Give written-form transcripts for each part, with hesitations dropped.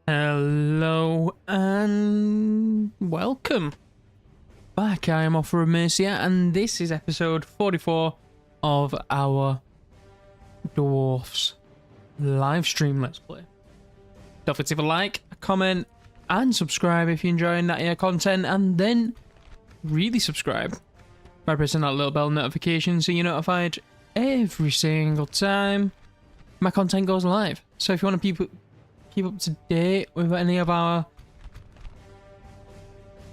Hello and welcome back. I am Offer of Mercia and this is episode 44 of our Dwarfs live stream Let's Play. Don't forget to leave a like, a comment and subscribe if you're enjoying that here content, and then really subscribe by pressing that little bell notification so you're notified every single time my content goes live. So if you want to keep up to date with any of our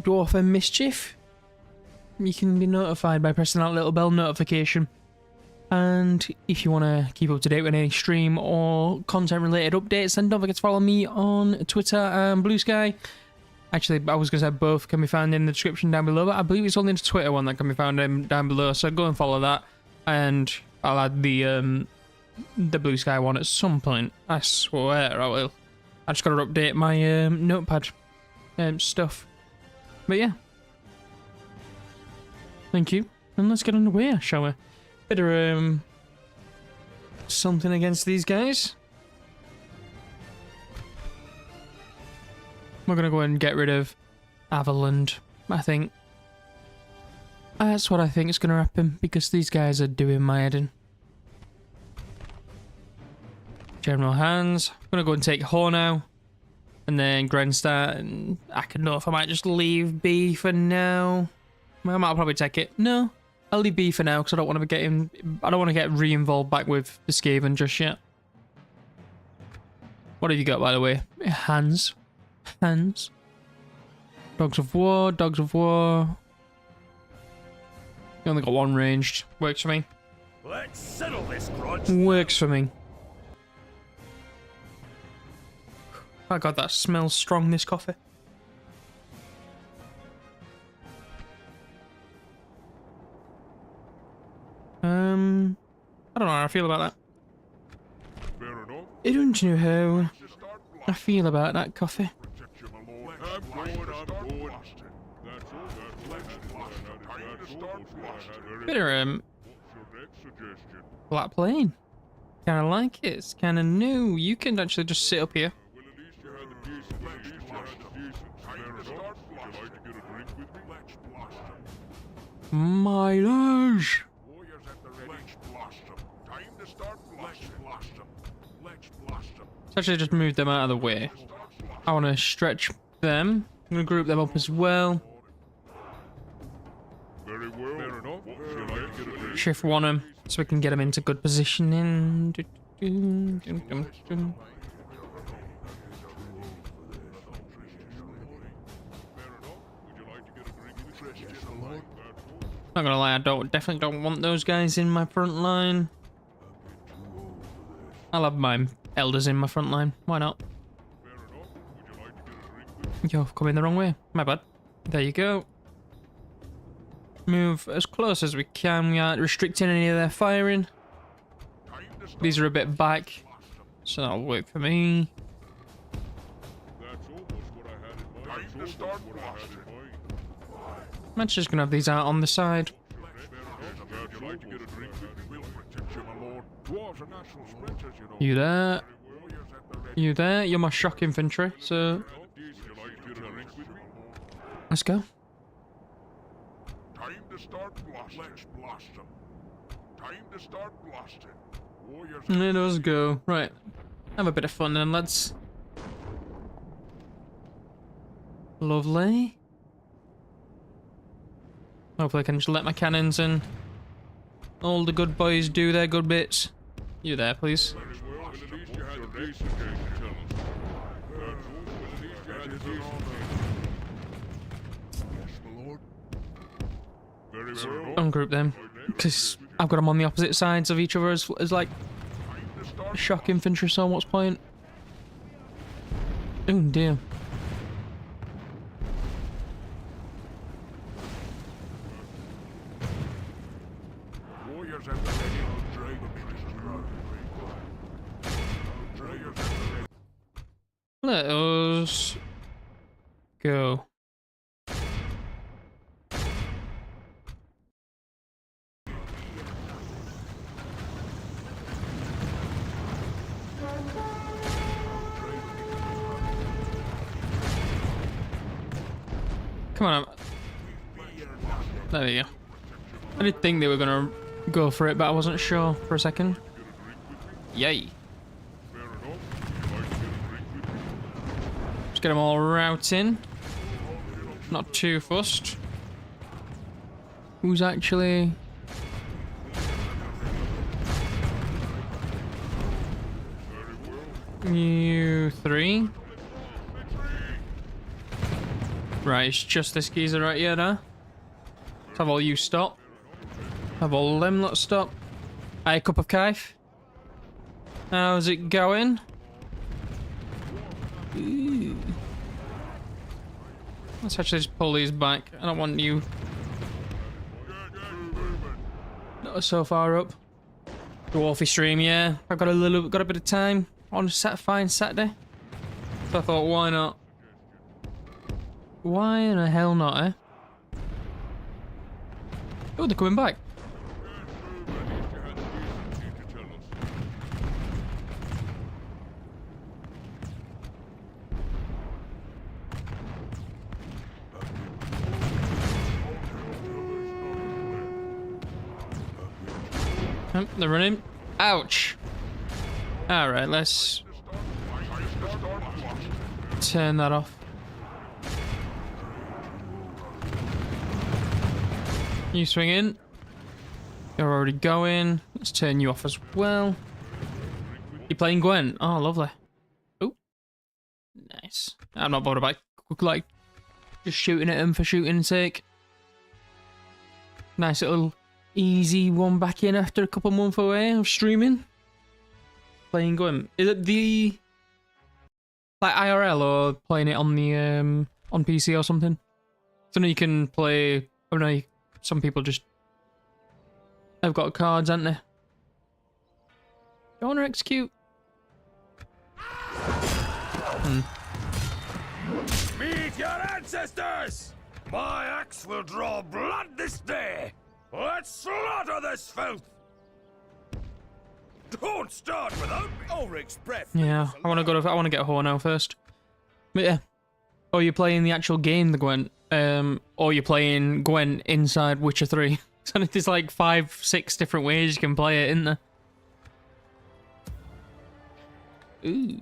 Dwarfen mischief, you can be notified by pressing that little bell notification. And if you want to keep up to date with any stream or content related updates, then don't forget to follow me on Twitter and Blue Sky. Actually, I was going to say both can be found in the description down below, but I believe it's only the Twitter one that can be found down below, so go and follow that, and I'll add the Blue Sky one at some point. I swear I will. I just got to update my notepad stuff. But yeah. Thank you. And let's get underway, shall we? Bit of something against these guys. We're going to go and get rid of Avaland, I think. That's what I think is going to happen, because these guys are doing my head in. General Hands. I'm going to go and take Ho now. And then Grenstad. And I can know if I might just leave B for now. I might probably take it. No. I'll leave B for now because I don't want to get re-involved back with the Skaven just yet. What have you got, by the way? Hands. Hands. Dogs of War. Dogs of War. You only got one ranged. Works for me. Let's settle this grudge. Works for me. Oh god, that smells strong, this coffee. I don't know how I feel about that. I don't know how I feel about that coffee. Bit of flat plane. Kinda like it, it's kinda new. You can actually just sit up here. Mileage! Let's actually just move them out of the way. I want to stretch them. I'm going to group them up as well. Shift one them so we can get them into good positioning. Not gonna lie, I definitely don't want those guys in my front line. I'll have my elders in my front line. Why not? You're coming the wrong way. My bad. There you go. Move as close as we can. We aren't restricting any of their firing. These are a bit back, so that'll work for me. I'm just gonna have these out on the side. You there? You there? You're my shock infantry, so let's go. Time to start blasting. Let's blast them. Time to start blasting. Let us go. Right. Have a bit of fun then, let's. Lovely. Hopefully I can just let my cannons and all the good boys do their good bits. You there, please. Ungroup them, because I've got them on the opposite sides of each other as like shock infantry, so what's point? Oh dear. Let us go. Come on. There you go. I did think they were gonna go for it, but I wasn't sure for a second. Yay. Just get them all routing. Not too fussed. Who's actually... You three. Right, it's just this geezer right here now. Let's have all you stop. Have all them lot stop. Aye, cup of kaif. How's it going? Ooh. Let's actually just pull these back. I don't want you not so far up. Dwarfy stream, yeah. I've got a bit of time on a fine Saturday. So I thought, why not? Why in the hell not, eh? Oh, they're coming back. Oh, they're running. Ouch. Alright, let's turn that off. You swing in. You're already going. Let's turn you off as well. You're playing Gwen. Oh, lovely. Oh, nice. I'm not bothered about like just shooting at him for shooting's sake. Nice little easy one back in after a couple months away of streaming. Playing Gwen. Is it the like IRL or playing it on the on PC or something? So now you can play. Oh no. Some people just have got cards, haven't they? You want to execute? Meet your ancestors! My axe will draw blood this day! Let's slaughter this filth! Don't start without me! Ulrich's breath. Yeah, I want to get a whore now first. But yeah. Oh, you're playing the actual game, the Gwent. Or you're playing Gwent inside Witcher 3. So there's like 5-6 different ways you can play it, isn't there? Ooh.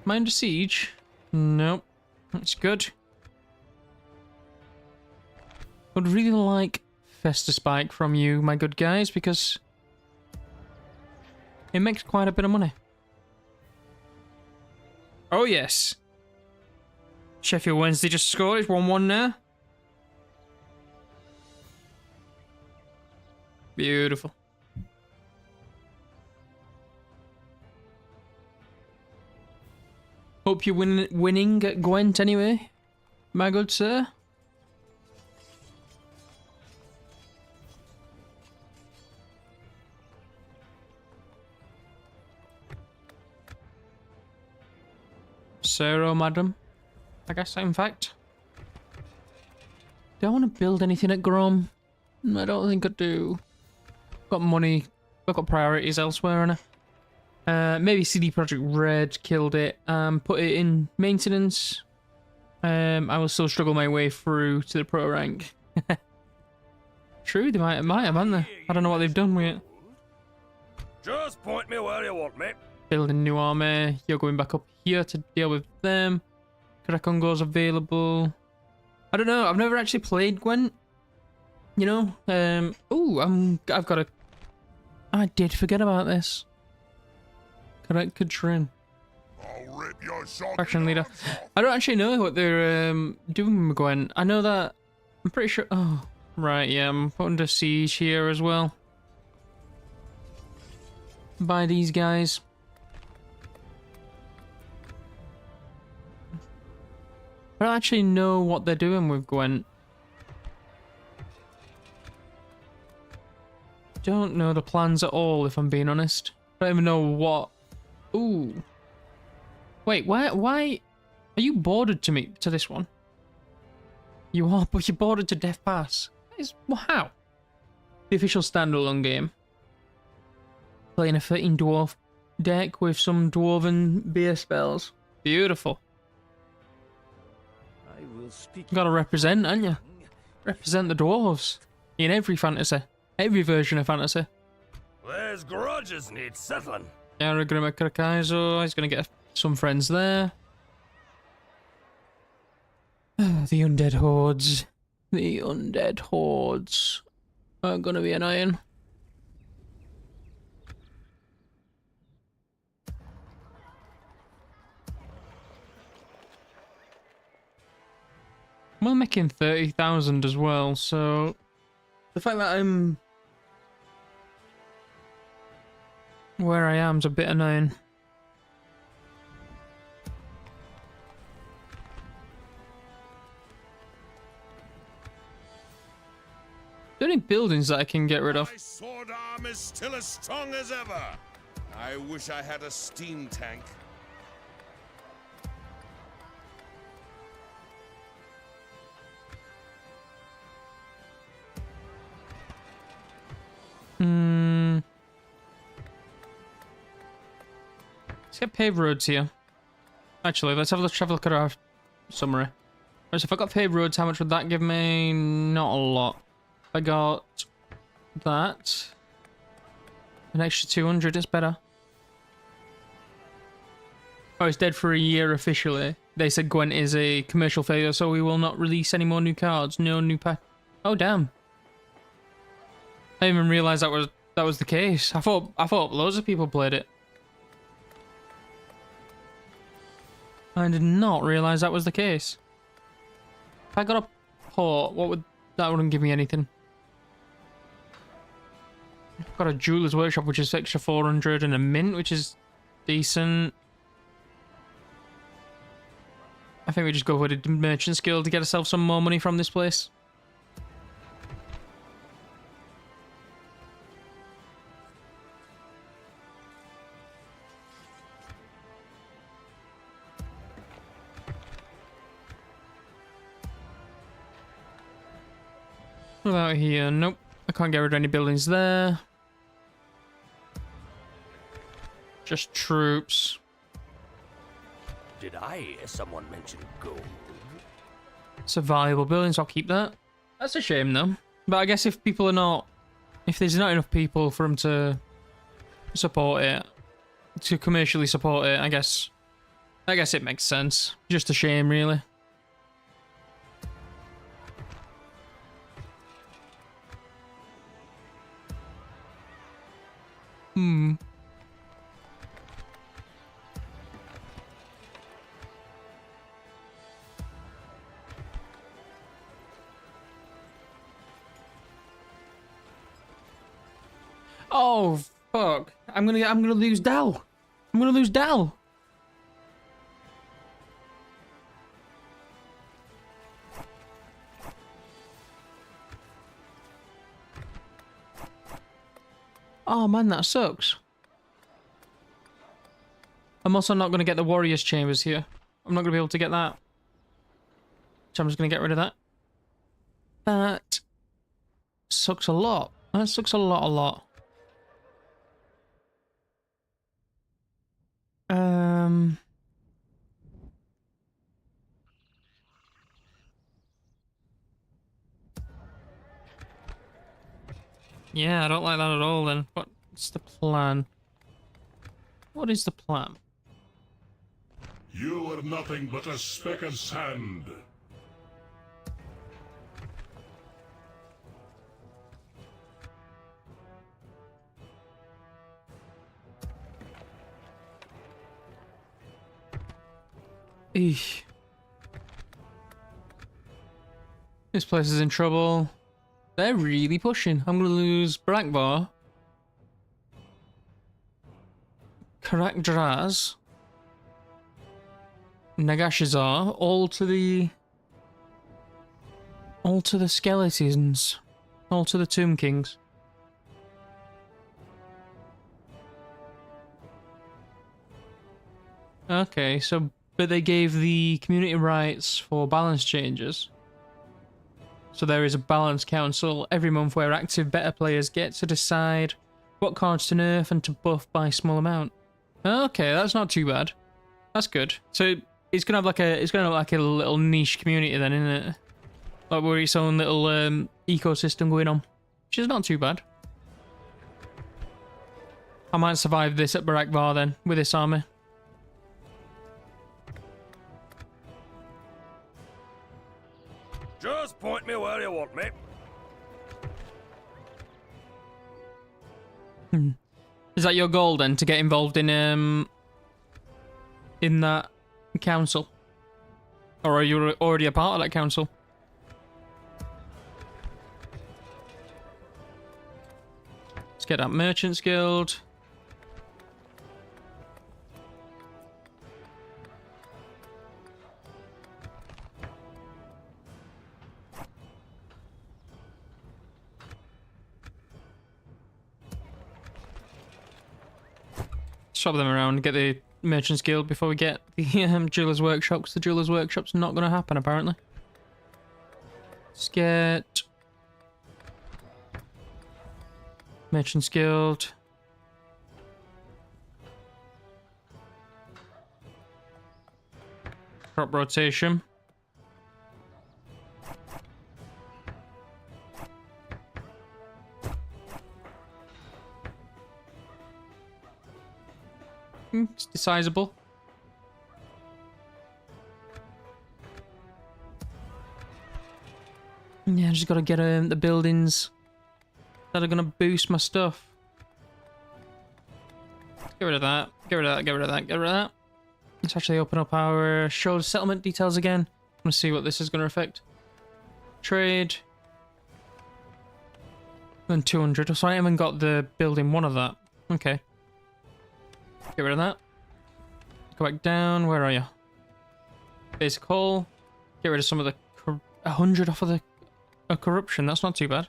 Am I under siege? Nope. That's good. Would really like Fester Spike from you, my good guys, because it makes quite a bit of money. Oh yes. Sheffield Wednesday just scored. It's 1-1 now. Beautiful. Hope you're winning at Gwent anyway, my good sir. Sir or madam, I guess, in fact. Do I want to build anything at Grom? I don't think I do. Got money. I've got priorities elsewhere, and maybe CD Projekt Red killed it. Put it in maintenance. I will still struggle my way through to the pro rank. True, they might have, haven't they? I don't know what they've done with it. Just point me where you want me. Building new army. You're going back up here to deal with them. Karakongo's available. I don't know. I've never actually played Gwent. You know. Ooh, I've got a. I did forget about this. Correct, Katrin. Faction leader. I don't actually know what they're doing with Gwent. I know that. I'm pretty sure. Oh, right. Yeah, I'm put under siege here as well. By these guys. I don't actually know what they're doing with Gwent. Don't know the plans at all, if I'm being honest. I don't even know what. Ooh. Wait, why are you bordered to me to this one? You are, but you're bordered to Death Pass. How? The official standalone game. Playing a 13 dwarf deck with some dwarven beer spells. Beautiful. will speak. Gotta represent, ain't you? Represent the dwarves in every fantasy, every version of fantasy. There's grudges need settling. Aragorn Kaizo, he's gonna get some friends there. The undead hordes. The undead hordes are gonna be annoying. We're making 30,000 as well, so the fact that I'm where I am is a bit annoying. There are any buildings that I can get rid of? My sword arm is still as strong as ever. I wish I had a steam tank. Let's get paved roads here. Actually, let's have a look at our summary. Right, so if I got paved roads, how much would that give me? Not a lot. I got that. An extra 200 is better. Oh, it's dead for a year officially. They said Gwent is a commercial failure, so we will not release any more new cards. No new pack. Oh damn! I didn't even realize that was the case. I thought loads of people played it. I did not realize that was the case. If I got a port, that wouldn't give me anything. I've got a jeweler's workshop, which is extra 400, and a mint, which is decent. I think we just go for the merchant skill to get ourselves some more money from this place. What about here? Nope. I can't get rid of any buildings there. Just troops. Did I hear someone mention gold? It's a valuable building, so I'll keep that. That's a shame though. But I guess if there's not enough people for them to support it, to commercially support it, I guess it makes sense. Just a shame, really. Oh fuck! I'm gonna lose Dal. I'm gonna lose Dal. Oh man, that sucks. I'm also not gonna get the warriors chambers here. I'm not gonna be able to get that. So I'm just gonna get rid of that. That sucks a lot. That sucks a lot. Yeah, I don't like that at all then. What's the plan? What is the plan? You are nothing but a speck of sand. Eesh. This place is in trouble. They're really pushing. I'm gonna lose Brakvar, Karakdraz, Nagashazar, all to the skeletons, all to the Tomb Kings. Okay, so but they gave the community rights for balance changes. So there is a balance council every month where active beta players get to decide what cards to nerf and to buff by small amount. Okay, that's not too bad. That's good. So it's gonna have like a little niche community then, isn't it? Like with its own little ecosystem going on, which is not too bad. I might survive this at Barakvar then with this army. Just point me where you want me. Is that your goal then, to get involved in that council? Or are you already a part of that council? Let's get that Merchants Guild. Shop them around, get the Merchants Guild before we get the Jeweler's Workshop, because the Jeweler's Workshop's not going to happen, apparently. Let's get Merchants Guild. Crop rotation. It's decisable. Yeah, just gotta get the buildings that are gonna boost my stuff. Get rid of that. Get rid of that. Get rid of that. Get rid of that. Let's actually open up our show settlement details again. I'm gonna see what this is gonna affect. Trade. And 200. So I haven't got the building one of that. Okay. Get rid of that. Go back down. Where are you? Basic hull. Get rid of some of the 100 off of the corruption. That's not too bad.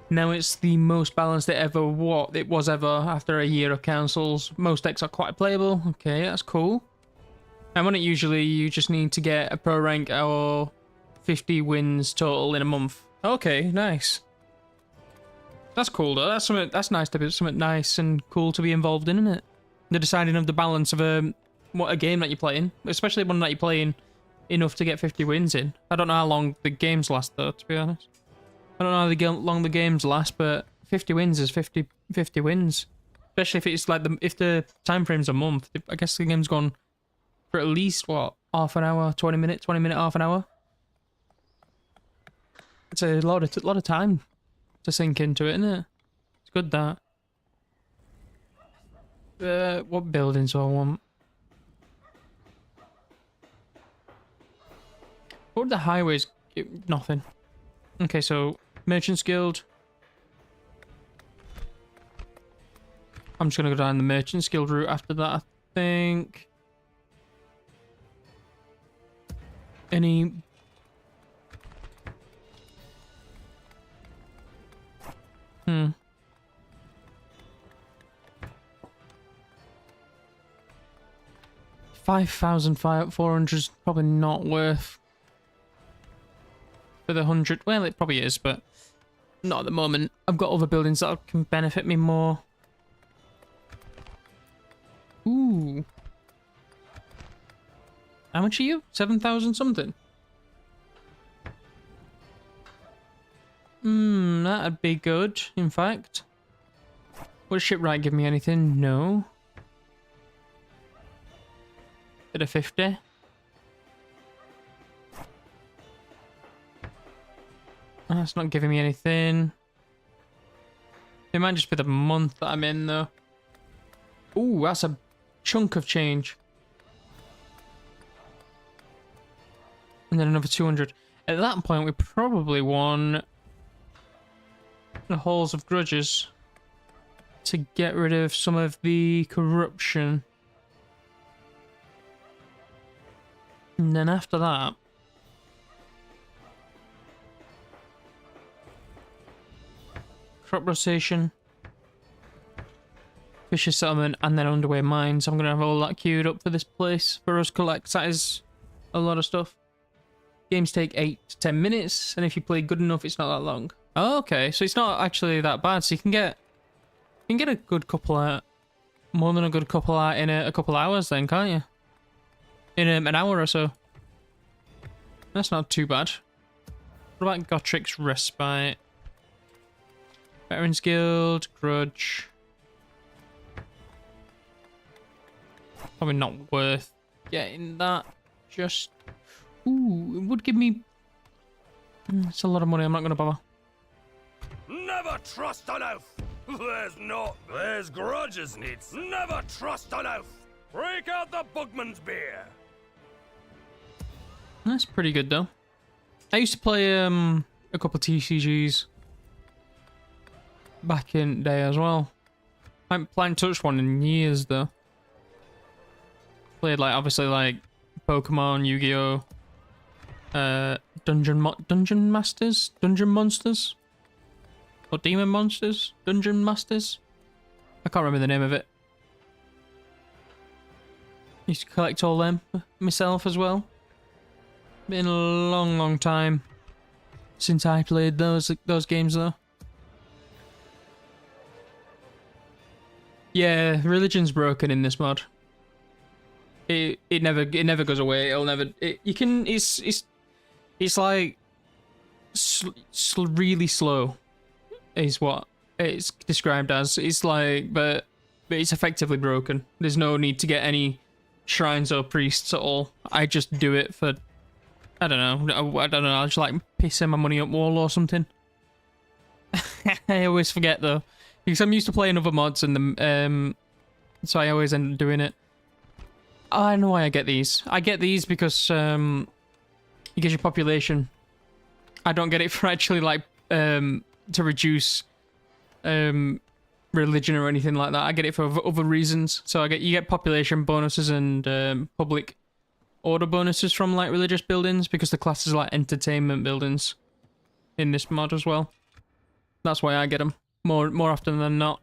Now it's the most balanced it was ever after a year of councils. Most decks are quite playable. Okay, that's cool. And when it usually you just need to get a pro rank or 50 wins total in a month. Okay, nice. That's cool though. That's something that's nice to be something nice and cool to be involved in, isn't it? The deciding of the balance of a game that you're playing, especially one that you're playing enough to get 50 wins in. I don't know how long the games last though, to be honest. I don't know how long the games last, but 50 wins is 50 wins. Especially if it's like if the time frame's a month. I guess the game's gone for at least what, half an hour, 20 minute, half an hour. It's a lot of time to sink into it, isn't it? It's good that. What buildings do I want? What would the highways give? Nothing. Okay, so Merchants Guild. I'm just gonna go down the Merchants Guild route after that, I think. Any... Hmm. 5,400 is probably not worth for the 100. Well, it probably is, but not at the moment. I've got other buildings that can benefit me more. Ooh. How much are you? 7,000 something? That'd be good, in fact. Would shipwright give me anything? No. Bit of 50. That's not giving me anything. It might just be the month that I'm in, though. Ooh, that's a chunk of change. And then another 200. At that point, we probably won the Halls of Grudges to get rid of some of the corruption. And then after that, crop rotation, fisher settlement, and then underway mines. I'm gonna have all that queued up for this place for us collect. That is a lot of stuff. Games take 8 to 10 minutes, and if you play good enough, it's not that long. Oh, okay, so it's not actually that bad. So you can get a good couple of, more than a good couple out in a couple hours, then, can't you? In an hour or so. That's not too bad. What about Gottric's Respite? Veterans Guild, Grudge. Probably not worth getting that. Just, ooh, it would give me. It's a lot of money. I'm not gonna bother. Never trust an oath. There's grudges needs. Never trust an oath. Break out the Bugman's beer. That's pretty good though. I used to play a couple of TCGs back in the day as well. I haven't played touched one in years though. Played like obviously like Pokemon, Yu-Gi-Oh, Dungeon Monsters, or Demon Monsters, Dungeon Masters. I can't remember the name of it. Used to collect all them myself as well. Been a long, long time since I played those games though. Yeah, religion's broken in this mod. It never goes away. It'll never. It's like really slow, is what it's described as. It's like, but it's effectively broken. There's no need to get any shrines or priests at all. I just do it for, I don't know. I just like pissing my money up wall or something. I always forget though, because I'm used to playing other mods and the so I always end up doing it. I know why I get these. I get these because it gives you population. I don't get it for actually like to reduce religion or anything like that. I get it for other reasons. So you get population bonuses and public order bonuses from like religious buildings because the classes are like entertainment buildings in this mod as well. That's why I get them more often than not.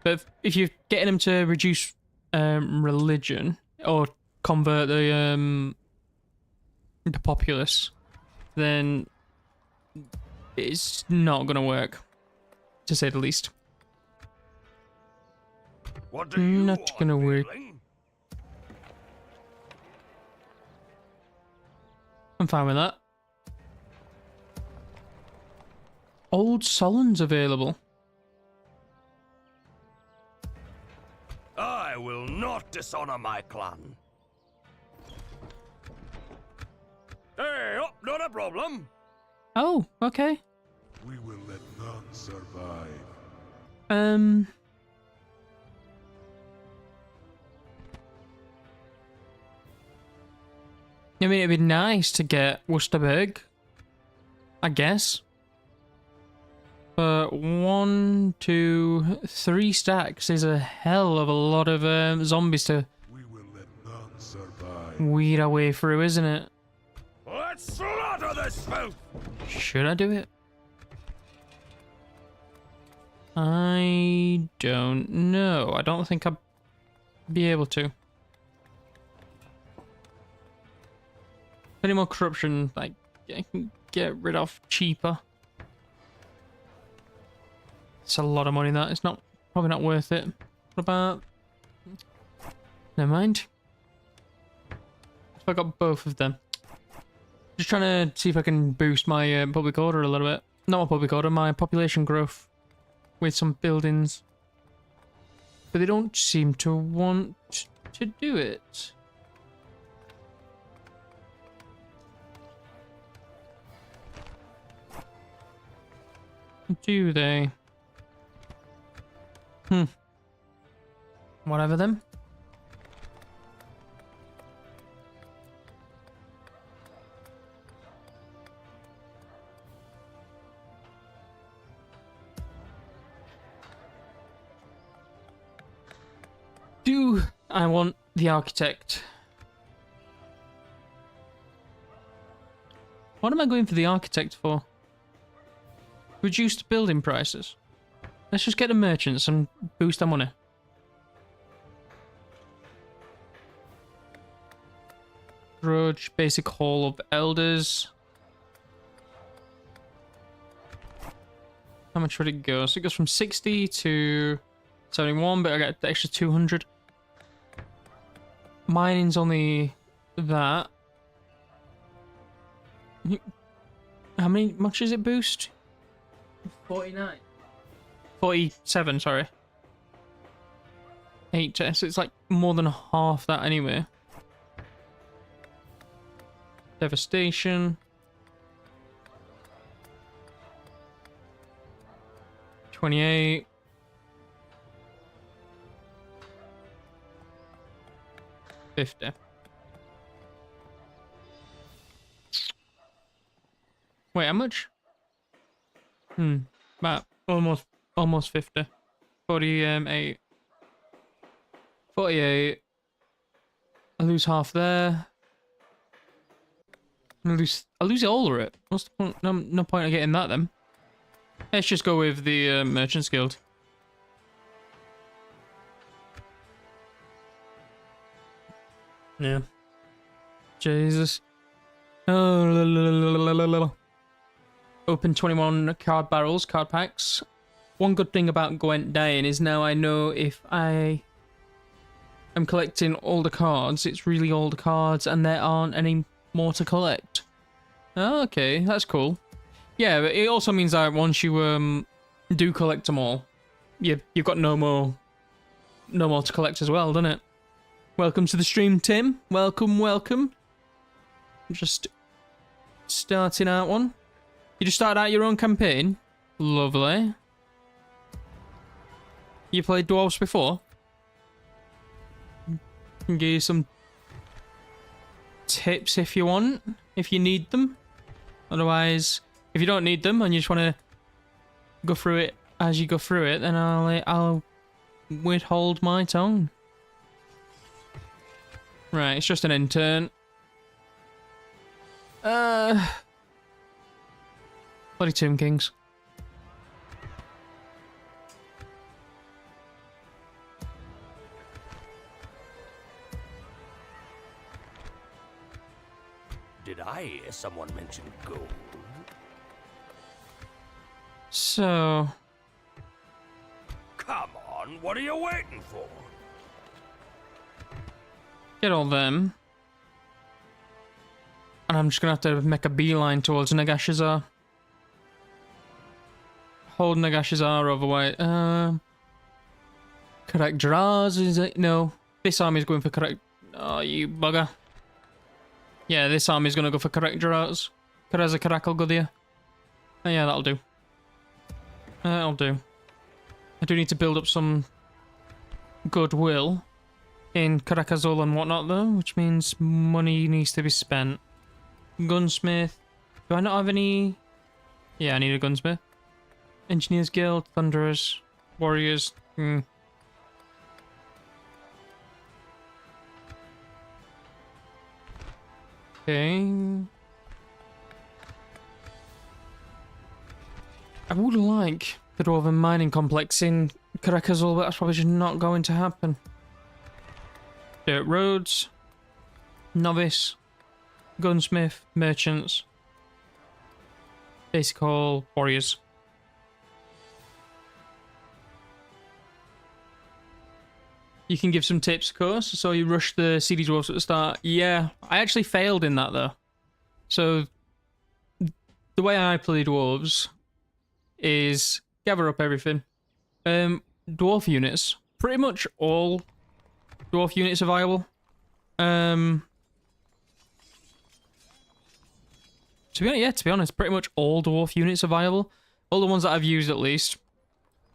But if you're getting them to reduce religion or convert the populace, then it's not gonna work, to say the least. What do you Not gonna work. feeling? I'm fine with that. Old Solon's available. I will not dishonor my clan. Hey, oh, not a problem. Oh, okay. We will let none survive. I mean, it'd be nice to get Wusterberg, I guess. But 1, 2, 3 stacks is a hell of a lot of zombies to We will let none survive. weed our way through, isn't it? Let's slaughter this filth. Should I do it? I don't know. I don't think I'd be able to. Any more corruption, like, I can get rid of cheaper. It's a lot of money, that. It's probably not worth it. What about... Never mind. If I got both of them. Just trying to see if I can boost my public order a little bit. Not my public order, my population growth. With some buildings. But they don't seem to want to do it. Do they? Whatever then. Do I want the architect? What am I going for the architect for? Reduced building prices. Let's just get the merchants and boost our money. Grudge, basic hall of elders. How much would it go? So it goes from 60 to 71, but I get the extra 200. Mining's only that. How much does it boost? 49. 47, sorry. 8, so it's like more than half that anyway. Devastation. 28. $50. Wait, how much? About almost 50. 48. 48. I lose half there. I lose it all of it. What's the point? No point of getting that then. Let's just go with the Merchants Guild. Yeah. Jesus. Oh, open 21 card barrels, card packs. One good thing about Gwent dying is now I know if I am collecting all the cards, it's really all the cards and there aren't any more to collect. Oh, okay, that's cool. Yeah, but it also means that once you do collect them all, you've got no more to collect as well, doesn't it? Welcome to the stream, Tim. Welcome. Just starting out one. You just started out your own campaign? Lovely. You played Dwarfs before? Can give you some tips if you want, if you need them. Otherwise, if you don't need them and you just want to go through it as you go through it, then I'll withhold my tongue. Right, it's just an intern. Bloody Tomb Kings. Did I hear someone mention gold? So... Come on, what are you waiting for? Get all them. And I'm just gonna have to make a beeline towards Nagashazar. Hold Nagashazar overweight. Correct draws, is it? No. This army's going for correct... Oh, you bugger. Yeah, this army's gonna go for correct draws. Kareza Karakal go there. Oh, yeah, that'll do. That'll do. I do need to build up some goodwill in Karakazol and whatnot though, which means money needs to be spent. Gunsmith. Do I not have any? Yeah, I need a gunsmith. Engineers Guild, Thunderers, Warriors. Okay. I would like the Dwarven mining complex in Karakazol, but that's probably just not going to happen. Dirt roads, novice, gunsmith, merchants, basic hall, warriors. You can give some tips, of course. So you rush the CD dwarfs at the start. Yeah, I actually failed in that though. So the way I play dwarves is gather up everything. Dwarf units, pretty much all dwarf units are viable. To be honest, pretty much all dwarf units are viable. All the ones that I've used at least.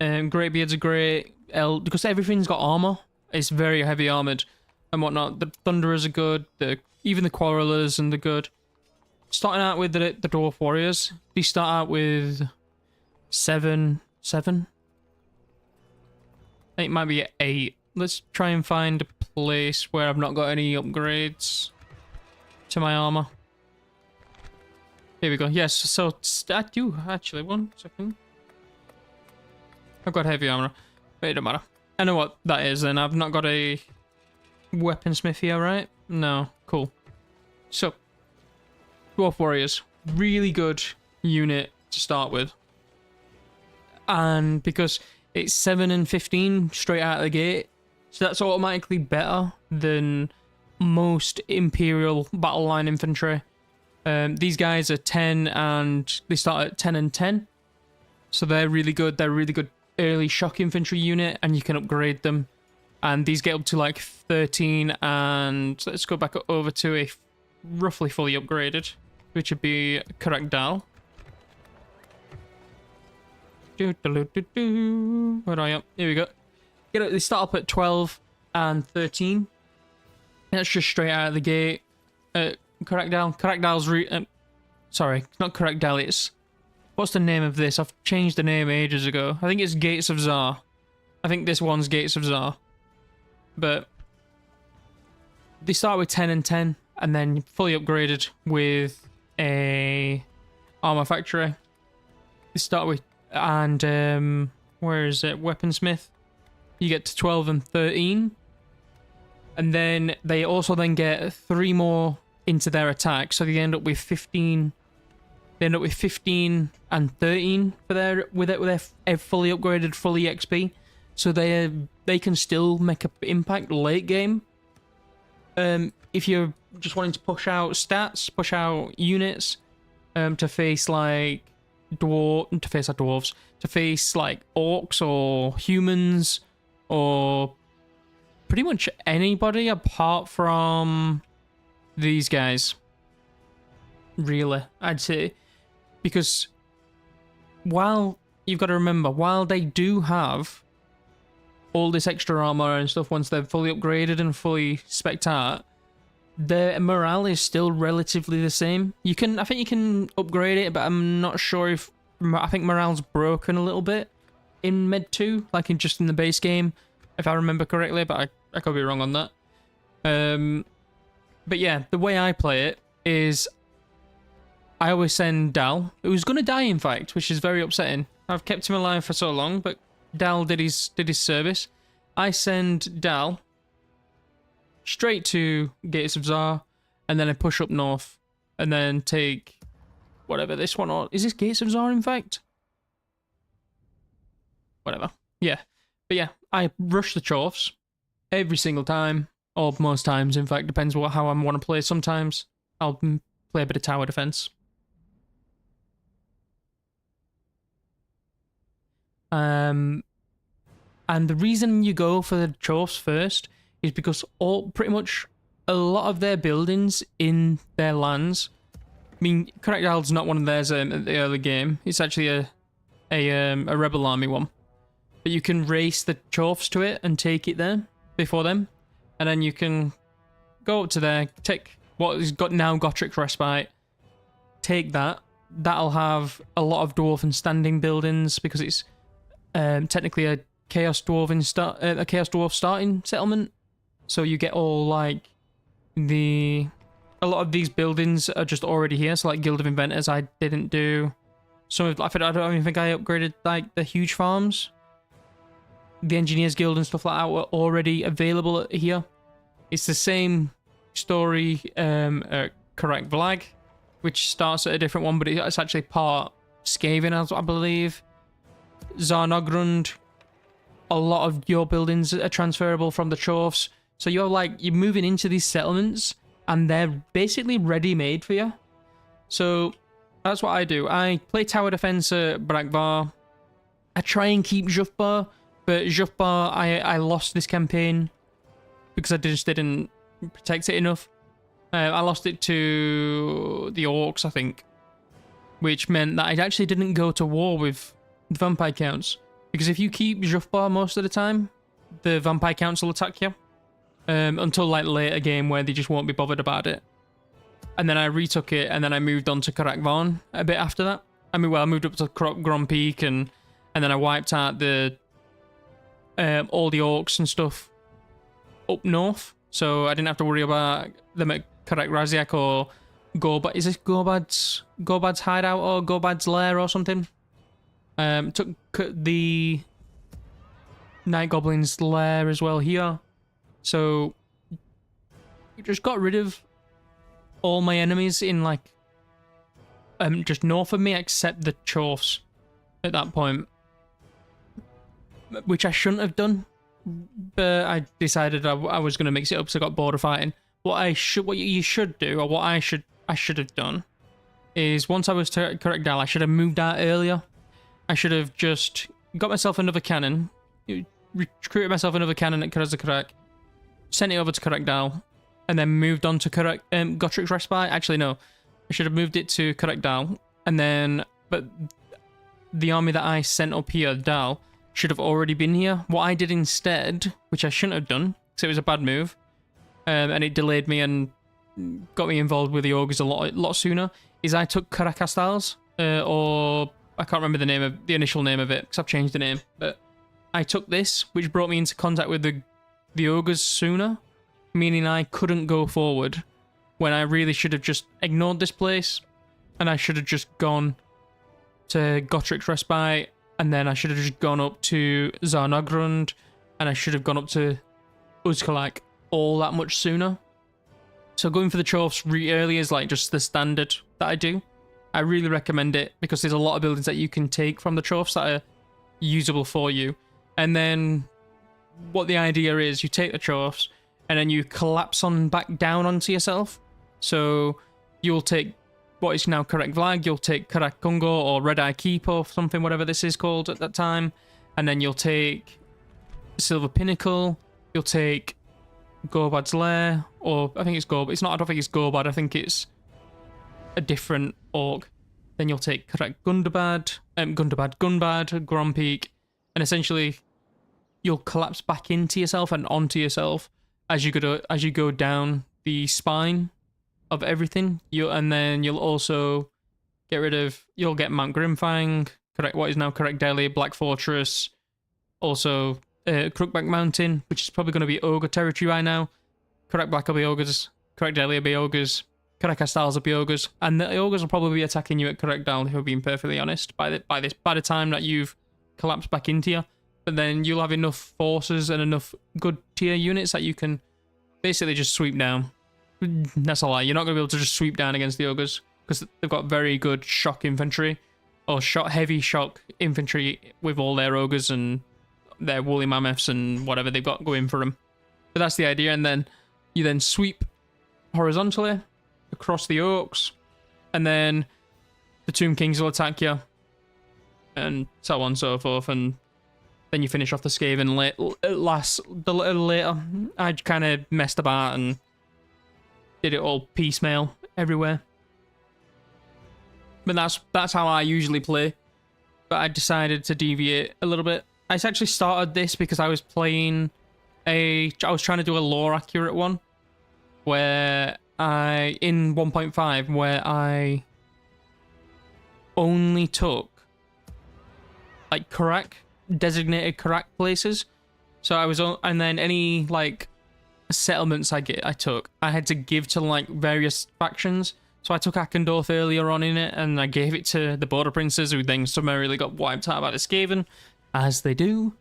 Greybeards are great. Because everything's got armor. It's very heavy armored and whatnot. The Thunderers are good. Even the Quarrelers and the good. Starting out with the Dwarf Warriors. These start out with 7. I think it might be 8. Let's try and find a place where I've not got any upgrades to my armor. Here we go. Yes, so I do actually. 1 second. I've got heavy armor. But it don't matter. I know what that is, and I've not got a weaponsmith here, right? No. Cool. So, Dwarf Warriors. Really good unit to start with. and because it's 7 and 15 straight out of the gate, so that's automatically better than most Imperial battle line infantry. These guys are 10 and they start at 10 and 10, so they're really good. They're a really good early shock infantry unit, and you can upgrade them. And these get up to like 13, and let's go back over to a roughly fully upgraded, which would be Karakdal. Where are you? Here we go. They start up at 12 and 13. That's just straight out of the gate. Karakdal's sorry, not Karakdal, it's... What's the name of this? I've changed the name ages ago. I think it's Gates of Tsar. I think this one's Gates of Tsar. But they start with 10 and 10, and then fully upgraded with a armor factory. They start with, and where is it? Weaponsmith. You get to 12 and 13, and then they also then get 3 more into their attack, so they end up with 15. They end up with 15 and 13 for their with their fully upgraded, fully XP. So they can still make an impact late game. If you're just wanting to push out stats, push out units, to face like dwarves, to face like orcs or humans, or pretty much anybody apart from these guys. Really, I'd say, because while you've got to remember, while they do have all this extra armor and stuff once they're fully upgraded and fully spec'd out, their morale is still relatively the same. I think you can upgrade it, but I'm not sure if... I think morale's broken a little bit in Med 2, like just in the base game, if I remember correctly, but I could be wrong on that. But yeah, the way I play it is I always send Dal, who's going to die in fact, which is very upsetting. I've kept him alive for so long, but Dal did his service. I send Dal straight to Gates of Tsar, and then I push up north, and then take whatever this one, or is this Gates of Tsar in fact? Whatever. Yeah. But yeah, I rush the Dwarfs every single time, or most times in fact, depends how I want to play. Sometimes I'll play a bit of tower defense. And the reason you go for the Dwarfs first is because pretty much a lot of their buildings in their lands. I mean, Karakdal's not one of theirs at the early game. It's actually a rebel army one. But you can race the Dwarfs to it and take it there before them, and then you can go up to there, take what has got now Gotrek Respite, take that. That'll have a lot of Dwarfen standing buildings because it's technically a Chaos Dwarf starting settlement. So you get all like a lot of these buildings are just already here. So like Guild of Inventors, I didn't do. Some of I don't even think I upgraded like the huge farms. The Engineers Guild and stuff like that were already available here. It's the same story, Karak Vlag, which starts at a different one, but it's actually part Skaven, I believe. Zarnogrund. A lot of your buildings are transferable from the Dwarfs. So you're moving into these settlements and they're basically ready-made for you. So that's what I do. I play tower defense at Brakvar. I try and keep Jufbar, but Jufbar I lost this campaign because I just didn't protect it enough. I lost it to the Orcs, I think, which meant that I actually didn't go to war with the vampire counts. Because if you keep Jufbar most of the time, the vampire counts will attack you. Until like later game where they just won't be bothered about it. And then I retook it, and then I moved on to Karakvarn a bit after that. I moved up to Grand Peak, and then I wiped out all the Orcs and stuff up north. So I didn't have to worry about them at Karak Raziak or Gorbad. Is this Gorbad's hideout or Gorbad's lair or something? Took the Night Goblin's lair as well here. So just got rid of all my enemies in like just north of me except the Dwarfs at that point. which I shouldn't have done, but I decided I was going to mix it up, so I got bored of fighting. What you should do, or what I should have done, is once I was to correct dial, I should have moved out earlier. I should have just got myself another cannon, recruited myself another cannon at Karazakarak, sent it over to correct dial, and then moved on to correct Gottric's Respite. Actually, no, I should have moved it to correct dial, and then but the army that I sent up here, Dal, should have already been here. What I did instead, which I shouldn't have done, because it was a bad move, and it delayed me and got me involved with the ogres a lot sooner, is I took Karakastals, or I can't remember the initial name of it, because I've changed the name, but I took this, which brought me into contact with the ogres sooner, meaning I couldn't go forward, when I really should have just ignored this place, and I should have just gone to Gottric's Respite, and then I should have just gone up to Zarnagrund, and I should have gone up to Uzkalak all that much sooner. So going for the Chorfs really early is like just the standard that I do. I really recommend it because there's a lot of buildings that you can take from the Chorfs that are usable for you. And then what the idea is, you take the Chorfs and then you collapse on back down onto yourself. So you'll take what is now Correct Vlag, you'll take Karak Kungo or Red Eye Keep or something, whatever this is called at that time. And then you'll take Silver Pinnacle, you'll take Gorbad's Lair, or I think it's Gorbad. I don't think it's Gorbad, I think it's a different orc. Then you'll take Correct Gunbad, Grompeak, and essentially you'll collapse back into yourself and onto yourself as you go down the spine of everything. And then you'll also you'll get Mount Grimfang, what is now Correct Delhi, Black Fortress, also Crookback Mountain, which is probably going to be Ogre territory by now. Correct Black will be Ogres, Correct Delhi will be Ogres, Correct Castals will be Ogres, and the Ogres will probably be attacking you at Correct Dal, if we're being perfectly honest, by the time that you've collapsed back into you. But then you'll have enough forces and enough good tier units that you can basically just sweep down. That's a lie. You're not going to be able to just sweep down against the Ogres because they've got very good shock infantry or heavy shock infantry with all their Ogres and their woolly mammoths and whatever they've got going for them. But that's the idea. And then you then sweep horizontally across the Oaks, and then the Tomb Kings will attack you, and so on and so forth. And then you finish off the Skaven a little later. I kind of messed about and did it all piecemeal everywhere. But that's how I usually play. But I decided to deviate a little bit. I actually started this because I was playing I was trying to do a lore accurate one where in 1.5 where I only took like designated Karak places. So I was and then any like settlements I had to give to like various factions. So I took Akendorf earlier on in it, and I gave it to the Border Princes, who then summarily got wiped out by the Skaven, as they do.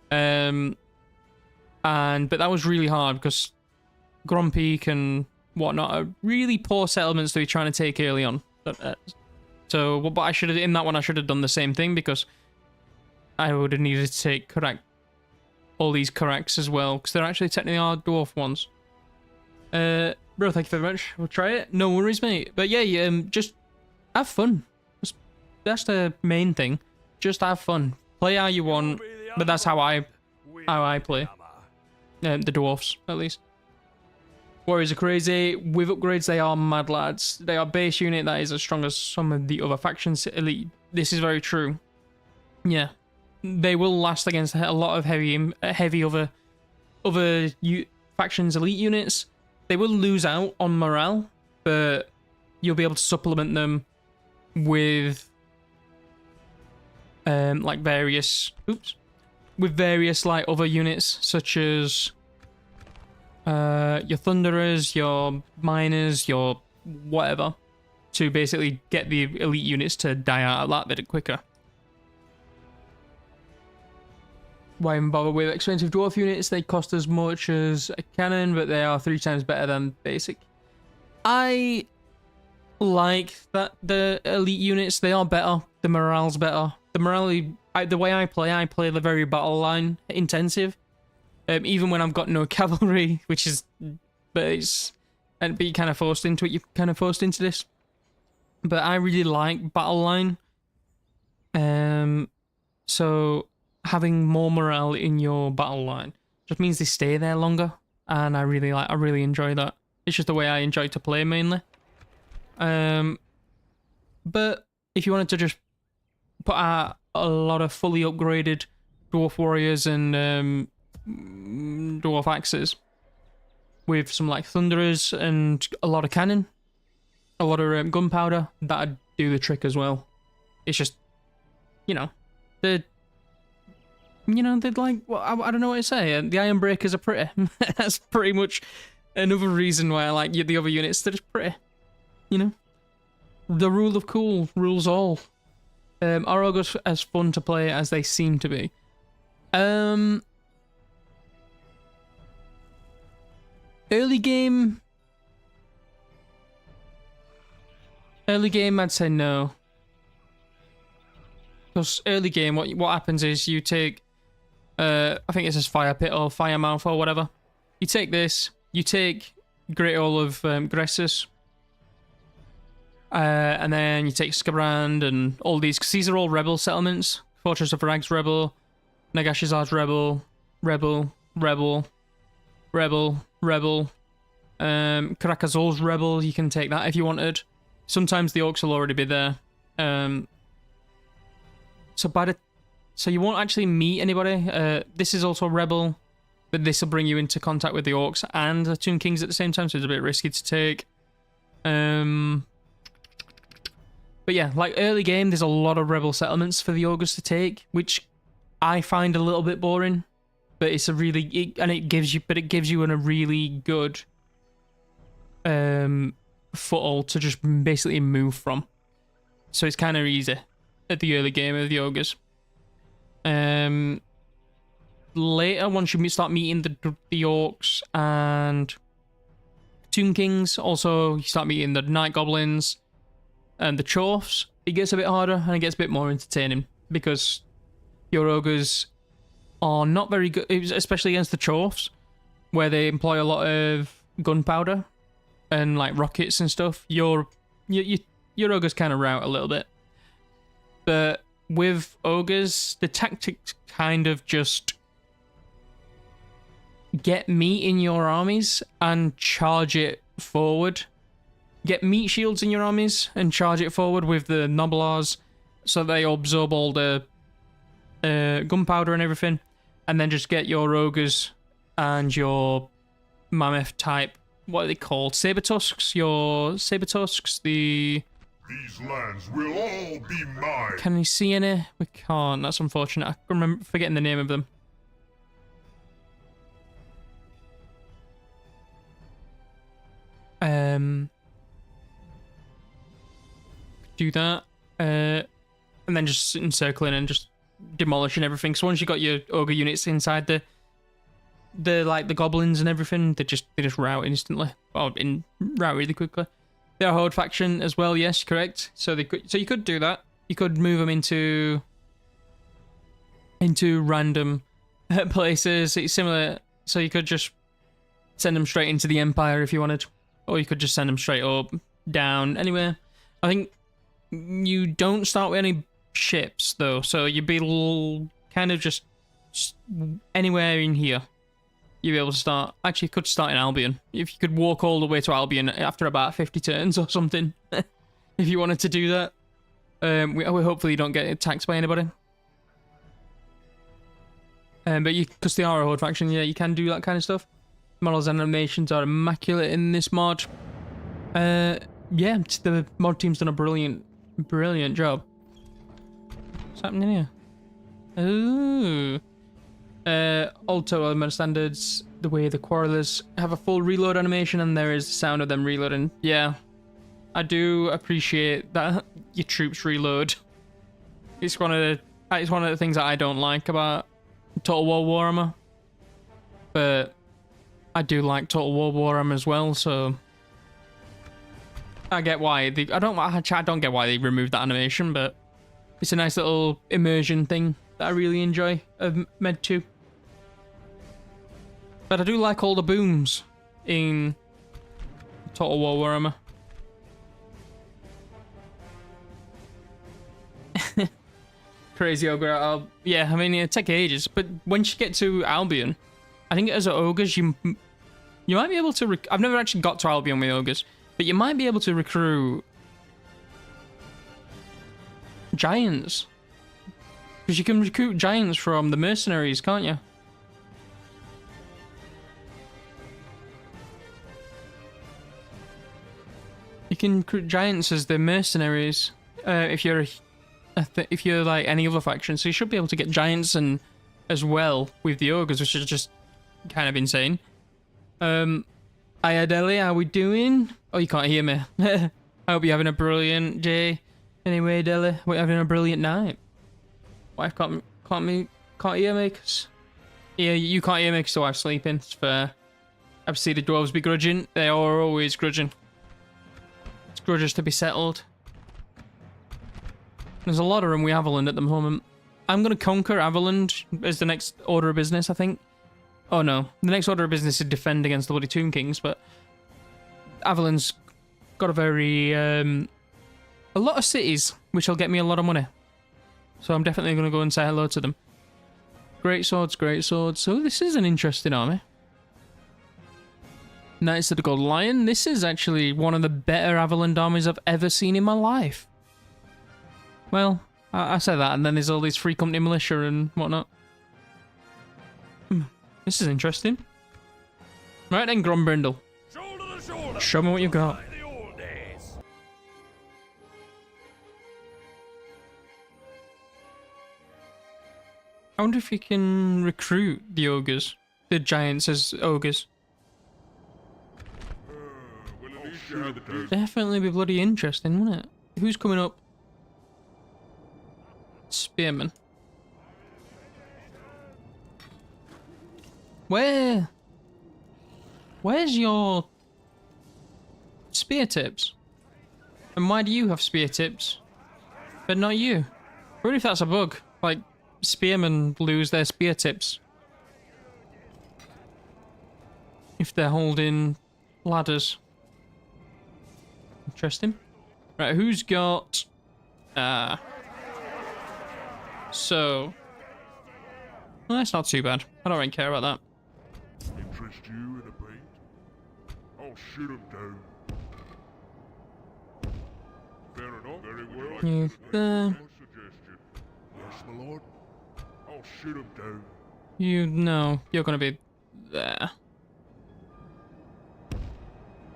But that was really hard because Grompeak and whatnot are really poor settlements to be trying to take early on. But I should have, in that one I should have done the same thing, because I would have needed to take all these Karaks as well, because they're actually technically our dwarf ones. Bro, thank you very much. We'll try it. No worries, mate. But yeah, just have fun. That's the main thing. Just have fun. Play how you want, but that's how I play. The dwarfs, at least. Warriors are crazy. With upgrades, they are mad lads. They are base unit that is as strong as some of the other factions. Elite. This is very true. Yeah, they will last against a lot of heavy other factions elite units. They will lose out on morale, but you'll be able to supplement them with like various like other units, such as your Thunderers, your Miners, your whatever, to basically get the elite units to die out a lot bit quicker. Why even bother with expensive dwarf units? They cost as much as a cannon, but they are 3 times better than basic. I like that the elite units, they are better. The morale's better. The morale the way I play the very battle line intensive. Even when I've got no cavalry, which is, but you're kind of forced into it. You're kind of forced into this. But I really like battle line. So having more morale in your battle line just means they stay there longer, and I really enjoy that. It's just the way I enjoy to play mainly. But if you wanted to just put out a lot of fully upgraded dwarf warriors and dwarf axes with some like thunderers and a lot of cannon, a lot of gunpowder, that'd do the trick as well. It's just, they'd like, well, I don't know what to say. The iron breakers are pretty. That's pretty much another reason why I like the other units. They're just pretty. The rule of cool rules all. Are ogres as fun to play as they seem to be? Early game, I'd say no. Because early game, what happens is you take, I think it says fire pit or fire mouth or whatever. You take this, you take Great Hall of Gressus, and then you take Skabrand and all these, because these are all rebel settlements. Fortress of Rags rebel, Nagashizar's rebel, Karakazor's rebel. You can take that if you wanted. Sometimes the orcs will already be there. So you won't actually meet anybody. This is also rebel, but this will bring you into contact with the orcs and the Tomb Kings at the same time, so it's a bit risky to take. But yeah, like early game, there's a lot of rebel settlements for the ogres to take, which I find a little bit boring. But it's a really, it gives you a really good foothold to just basically move from. So it's kind of easy at the early game of the ogres. Later, once you start meeting the orcs and Tomb Kings, also you start meeting the night goblins and the Dwarfs, it gets a bit harder and it gets a bit more entertaining because your ogres are not very good, especially against the Dwarfs, where they employ a lot of gunpowder and like rockets and stuff. Your ogres kind of rout a little bit, but with ogres, the tactics kind of just get meat in your armies and charge it forward. Get meat shields in your armies and charge it forward with the Noblars, so they absorb all the gunpowder and everything, and then just get your ogres and your mammoth type, what are they called? Saber tusks? Your saber tusks, These lands will all be mine. Can you see any? We can't. That's unfortunate. I remember forgetting the name of them. Do that, and then just encircling and just demolishing everything. So once you got your ogre units inside the goblins and everything, they just rout instantly, or rout really quickly. They're a horde faction as well. Yes, correct. So you could do that. You could move them into random places. It's similar. So you could just send them straight into the Empire if you wanted, or you could just send them straight up, down, anywhere. I think you don't start with any ships though, so you'd be kind of just anywhere in here. You'd be able to start. Actually, you could start in Albion. If you could walk all the way to Albion after about 50 turns or something, if you wanted to do that. We hopefully don't get attacked by anybody. But because they are a horde faction, yeah, you can do that kind of stuff. Models and animations are immaculate in this mod. Yeah, the mod team's done a brilliant job. What's happening here? Ooh. Old total element standards, the way the quarrelers have a full reload animation, and there is the sound of them reloading. Yeah, I do appreciate that your troops reload. It's one of the things that I don't like about Total War Warhammer, but I do like Total War Warhammer as well, so I get why I don't get why they removed that animation, but it's a nice little immersion thing that I really enjoy of Med 2. But I do like all the booms in Total War Warhammer. Crazy ogre. Yeah, I mean, it'll take ages. But once you get to Albion, I think as ogres, you might be able to... I've never actually got to Albion with ogres, but you might be able to recruit giants. Because you can recruit giants from the mercenaries, can't you? You can recruit giants as the mercenaries if you're like any other faction. So you should be able to get giants and as well with the ogres, which is just kind of insane. Hiya Deli, how we doing? Oh, you can't hear me. I hope you're having a brilliant day. Anyway, Deli, we're having a brilliant night. Wife can't hear me, cause yeah, you can't hear me because the wife's sleeping. It's fair. I've seen the dwarves be grudging. They are always grudging. It's grudges to be settled. There's a lot of them with Averland at the moment. I'm gonna conquer Averland as the next order of business, I think. Oh no, the next order of business is defend against the bloody Tomb Kings, but Averland's got a very a lot of cities, which will get me a lot of money. So I'm definitely gonna go and say hello to them. Great swords, great swords. So this is an interesting army. Knights of the Gold Lion. This is actually one of the better Averland armies I've ever seen in my life. Well, I say that, and then there's all these free company militia and whatnot. This is interesting. Right then, Grombrindle. Shoulder to shoulder. Show me what you got. Like the old days. I wonder if you can recruit the ogres, the giants as ogres. Well, at least you had the day. Definitely be bloody interesting, wouldn't it? Who's coming up? Spearman. Where's your spear tips? And why do you have spear tips, but not you? I wonder if that's a bug. Like, spearmen lose their spear tips if they're holding ladders. Interesting. Right, who's got... So... Well, that's not too bad. I don't really care about that. Interest you in a bait? I'll shoot him down. Fair enough. Very well. You there. Suggestion. Yes, my lord. I'll shoot him down. You know, you're gonna be there.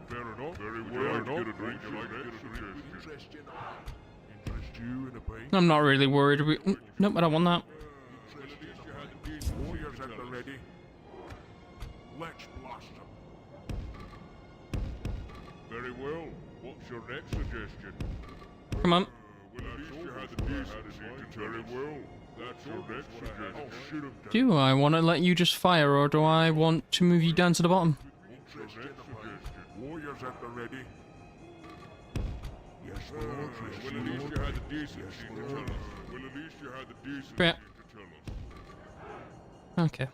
Fair enough. Very well. Get a drink. Interest you in a bait? I'm not really worried. Nope, I don't want that. Warriors at the ready. Let's blast them. Very well. What's your next suggestion? Come on. Well, at least you had the decent. Very well. That's your next suggestion. I'll shoot him down. Do I want to let you just fire, or do I want to move you down to the bottom? What's your next suggestion? Warriors at the ready. Yes, my lord. Well, at least you had the decency to tell us. Well, at least you had the decency Yeah. to tell us. Okay.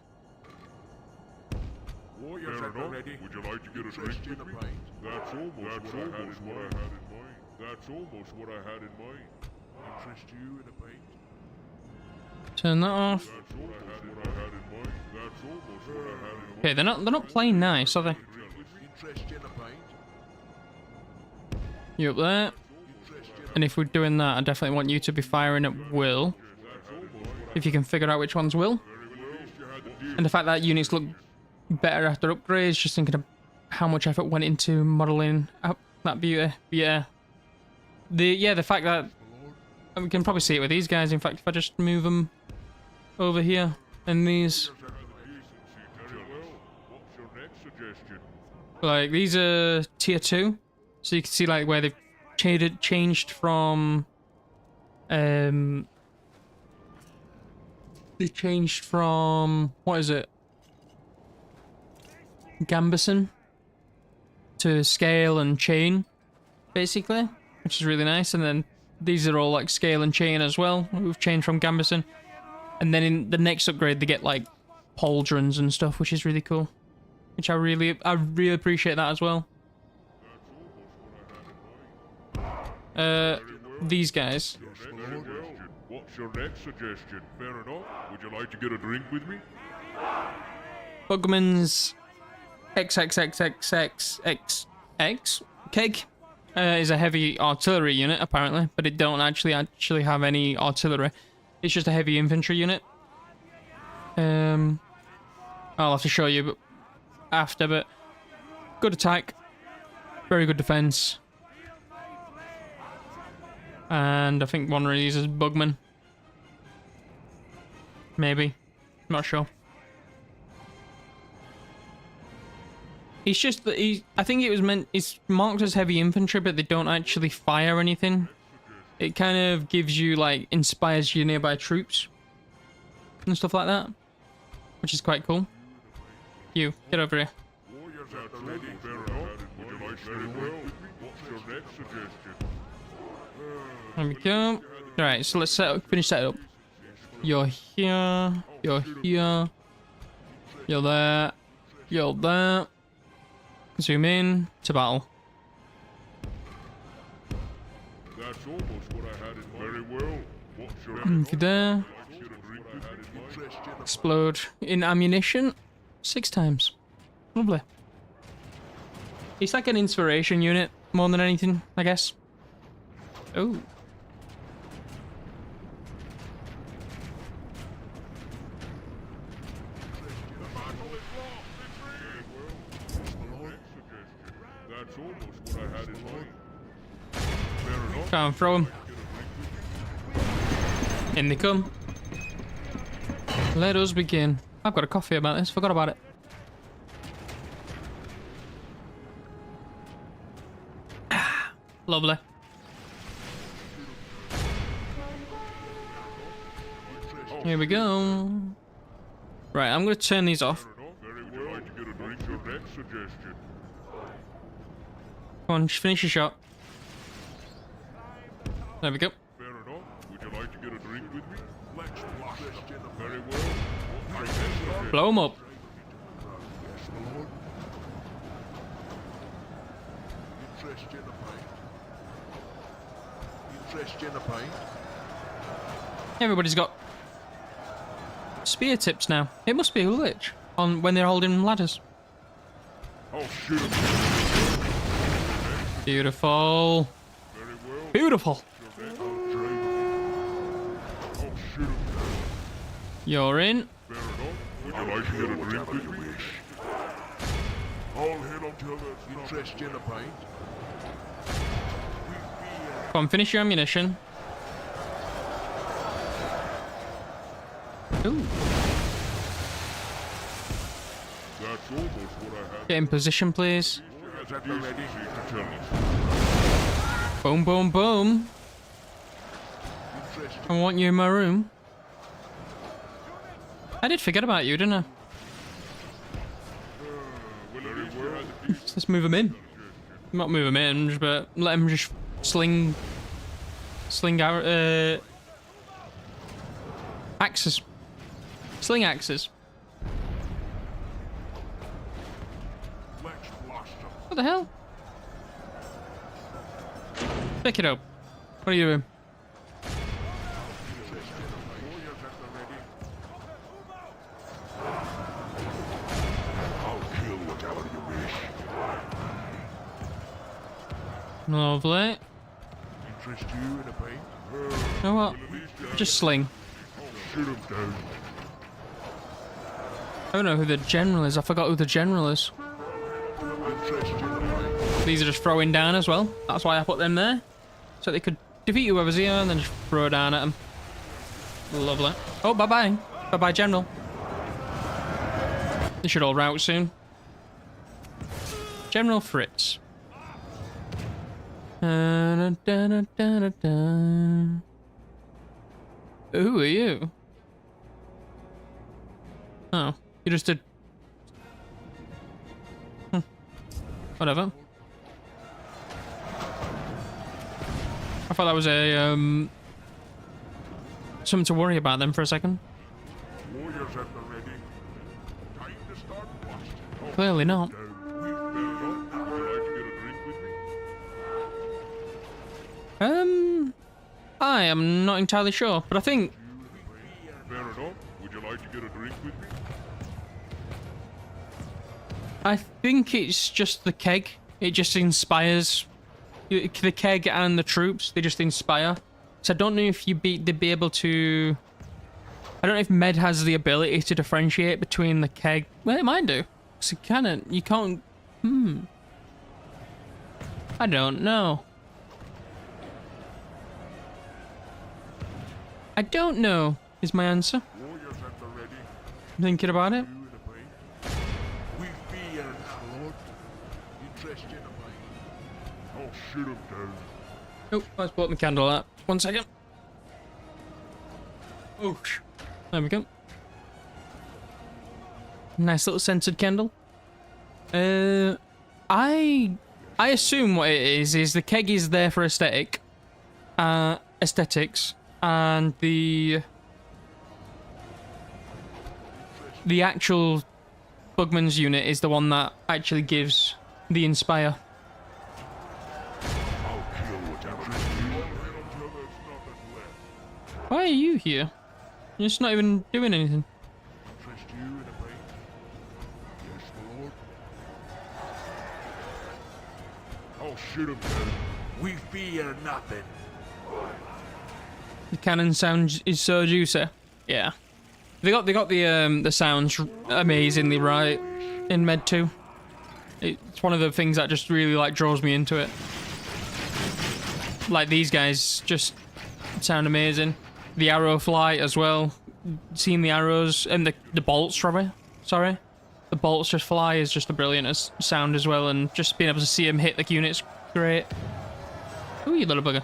Warriors at the ready. Would you like to get a drink with me? That's almost what I had in mind. That's almost what I had in mind. Interest you in a bait? Turn that off. That's almost what I had in mind. That's almost what I had in mind. Okay, they're not playing nice, are they? Interest in a bait? You up there? And if we're doing that, I definitely want you to be firing at will. If you can figure out which one's will. And the fact that units look better after upgrades, just thinking of how much effort went into modelling up that beauty. Yeah. The fact that we can probably see it with these guys. In fact, if I just move them over here and these, like these are tier 2, so you can see like where they've changed from what is it, Gambison to scale and chain, basically, which is really nice. And then these are all like scale and chain as well. We've changed from Gambison. And then in the next upgrade, they get like pauldrons and stuff, which is really cool. Which I really appreciate that as well. These guys. Very well. What's your next suggestion? Fair enough. Would you like to get a drink with me? Bugman's XXXXXX keg is a heavy artillery unit apparently, but it don't actually have any artillery. It's just a heavy infantry unit. I'll have to show you after, but good attack, very good defense, and I think one of these is Bugman. Maybe, not sure. He's just that I think it was meant. It's marked as heavy infantry, but they don't actually fire anything. It kind of gives you like inspires your nearby troops and stuff like that, which is quite cool. You get over here. That's ready. Fair enough. Would you like very well? What's your next suggestion? There we go. All right, so let's finish that up. You're here. You're here. You're there. You're there. Zoom in to battle. That's almost what I had in very well. What's your Okay, there. Explode in ammunition 6 times. Lovely. It's like an inspiration unit more than anything, I guess. Oh. That's almost what I had in mind. Fair enough. Try and throw them. In they come. Let us begin. I've got a coffee about this. Forgot about it. Lovely. Here we go. Right, I'm going to turn these off. Very well. Would you like to get a drink? Your next suggestion. Come on, just finish your shot. There we go. Fair enough. Would you like to get a drink with me? Let's blast them. Very well. Blow them up. Everybody's got spear tips now. It must be a glitch on when they're holding ladders. I'll shoot him. Beautiful. Very well. Beautiful. I'll shoot him. You're in. Fair enough. Would you like to get a drink with me? I'll head until there's interest in a pint. Come on, finish your ammunition. Ooh. That's almost what I had. Get in position, please. Is that the ready? Tell me. Boom, boom, boom. I want you in my room. I did forget about you, didn't I? Very well. Let's move him in. Not move him in, but let him just sling out axes. Sling axes. Let's blast them. What the hell? Pick it up. What are you doing? I'll kill whatever you wish. Lovely. Interest you in a pint? You know what? Just sling. Shoot him down. I don't know who the general is. I forgot who the general is. Interest you in a pint? These are just throwing down as well. That's why I put them there. So they could defeat whoever's here and then just throw down at them. Lovely. Oh, bye-bye. Bye-bye, general. They should all rout soon. General Fritz. Who are you? Oh, you just did. Whatever. I thought that was a something to worry about them for a second. Warriors at the ready. Time to start blasting. Oh, Clearly not. down. We've built up. Would you like to get a drink with me? I am not entirely sure, but I think Fair enough. Would you like to get a drink with me? it's just the keg. It just inspires the keg and the troops. They just inspire. So I don't know if they'd be able to. I don't know if Med has the ability to differentiate between the keg. Well, it might do. So you can't. I don't know. I don't know is my answer. Warriors at the ready. Thinking about it. You in a pint? We've beer, Lord. Interest in a pint? I'll shoot him down. Oh, I just bought my candle out. 1 second. Oh, there we go. Nice little scented candle. I assume what it is the keg is there for aesthetics, and the actual Bugman's unit is the one that actually gives the inspire. I'll kill whatever you until there's nothing left. Why are you here? You're just not even doing anything. Interest you in a pint? Yes, my lord. I'll shoot him down. We fear nothing. The cannon sound is so juicy. Yeah, they got the sounds amazingly right in Med 2. It's one of the things that just really like draws me into it. Like these guys just sound amazing. The arrow flight as well. Seeing the arrows and the bolts, sorry, the bolts just fly is just a brilliant sound as well, and just being able to see them hit the units, great. Ooh, you little bugger.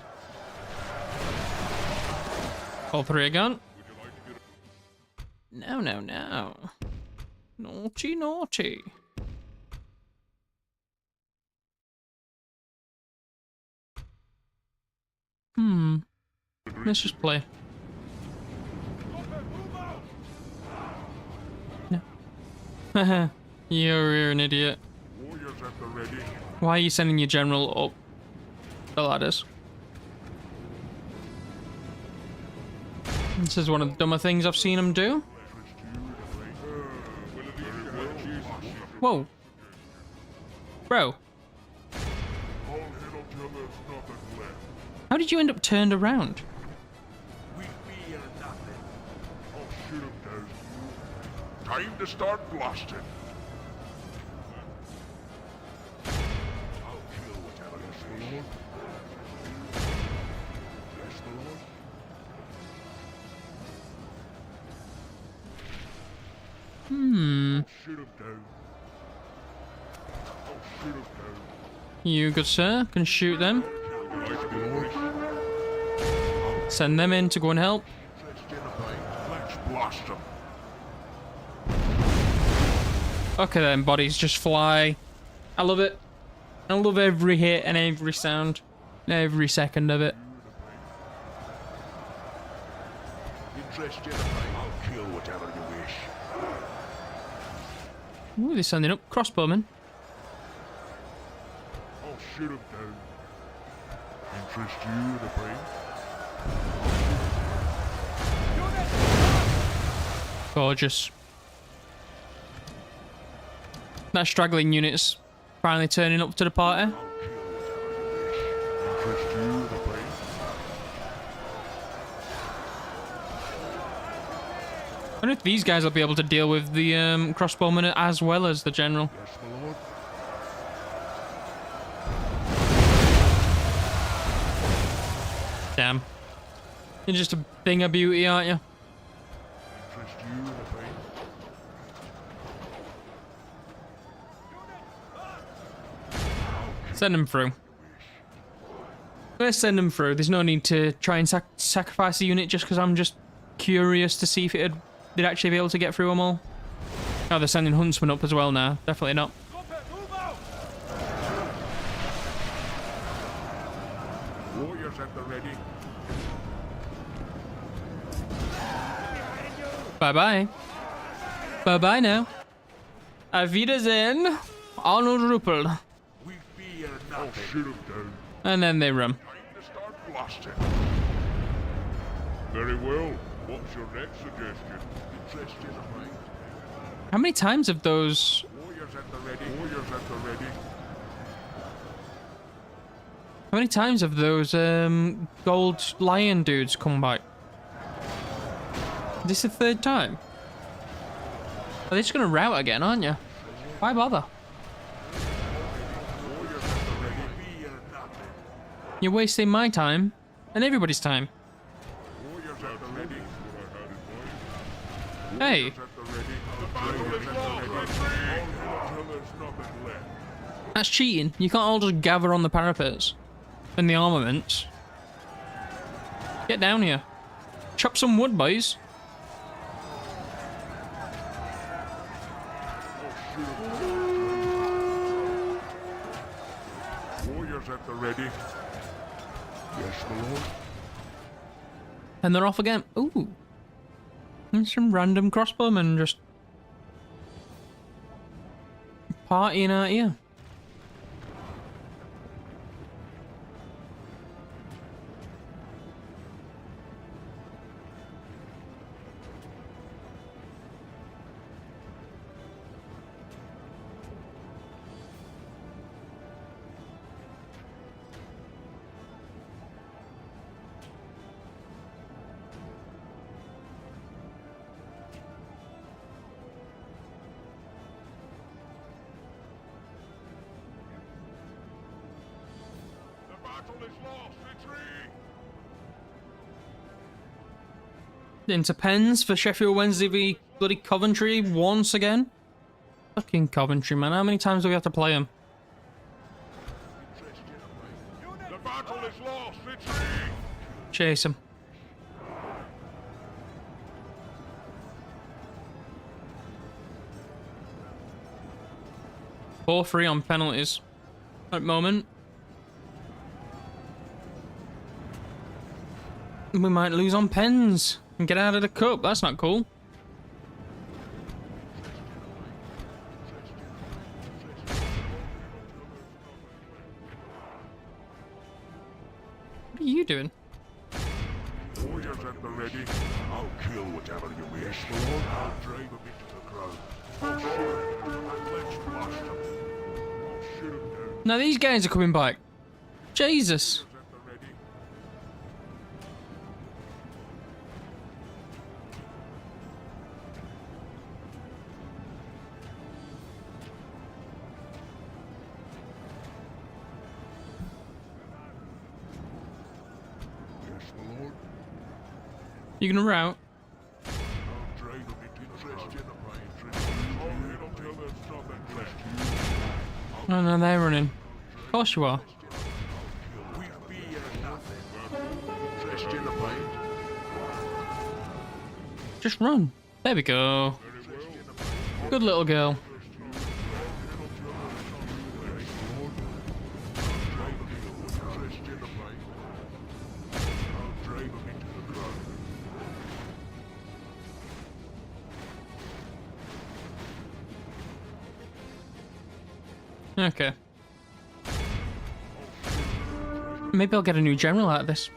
All three are gone. No. Naughty. Let's just play. No. You're an idiot. Warriors at the ready. Why are you sending your general up the ladders? This is one of the dumber things I've seen him do. Whoa. Bro, I'll hit until there's nothing left. how did you end up turned around? We fear nothing. I'll shoot him down. Time to start blasting. I'll kill whatever is for Lord. Yes, my lord. I'll shoot him down. I'll shoot him down. You, good sir, can shoot them. Right, my lord. Send them in to go and help. Let's blast him. Okay then, bodies just fly. I love it. I love every hit and every sound. Every second of it. Interested? I'll kill whatever you wish. Ooh, they're sending up crossbowmen. I'll shoot him down. Interest you in the brain? Gorgeous. That straggling unit's finally turning up to the party. I'll kill whatever you wish. Interest you in the brain? I wonder if these guys will be able to deal with the crossbowmen as well as the general. Yes, my lord. Damn. You're just a thing of beauty, aren't you? Interest you in the brain? Send them through. Let's send them through. There's no need to try and sacrifice a unit just because I'm just curious to see if they'd actually be able to get through them all. Oh, they're sending huntsmen up as well now. Definitely not. Warriors at the ready. Bye-bye. Bye-bye now. Auf Wiedersehen, Arnold Ruppel. We fear nothing. Oh, shoot him down. And then they run. Time to start blasting. Very well. What's your next suggestion? Interested in mind? How many times have those... Warriors at the ready. Warriors at the ready. How many times have those gold lion dudes come back? This is the third time? Are they just gonna rout again, aren't you? Why bother? Warriors at the ready. Fear nothing. You're wasting my time and everybody's time. Warriors at the ready. Hey, At the ready. The battle is lost. Retreat. Until there's nothing left. that's cheating. You can't all just gather on the parapets and the armaments. Get down here. Chop some wood, boys. Warriors at the ready. Yes, my lord. And they're off again. Ooh. And some random crossbowmen just partying out here. The battle is lost. Retreat. Into pens for Sheffield Wednesday v bloody Coventry once again. Fucking Coventry, man. How many times do we have to play them? The battle is lost. Retreat. Chase them. Four free on penalties at the moment. We might lose on pens and get out of the cup. That's not cool. What are you doing? Warriors at the ready. I'll kill whatever you wish, my lord. I'll drive him into the ground. I'll shoot him and let's blast him. I'll shoot him down. Now these guys are coming back. Jesus. Warriors at the ready. Yes, my lord. You gonna route? I'll drive him into the ground. I'll hit him till there's nothing left. Oh no, they're running. Of course you are. We fear nothing. Dressed in the paint. Just run. There we go. Good little girl. Okay. Maybe I'll get a new general out of this.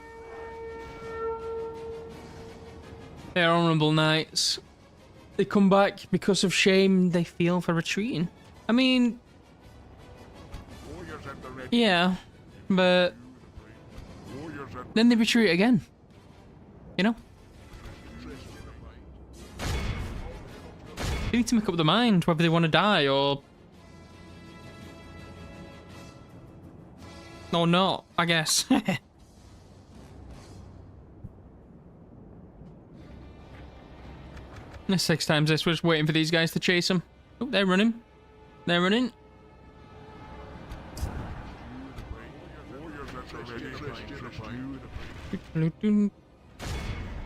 They're honourable knights. They come back because of shame they feel for retreating. I mean, yeah, but then they retreat again. You know? They need to make up their mind whether they want to die or not, I guess. And 6 times this, we're just waiting for these guys to chase them. Oh, they're running. They're running.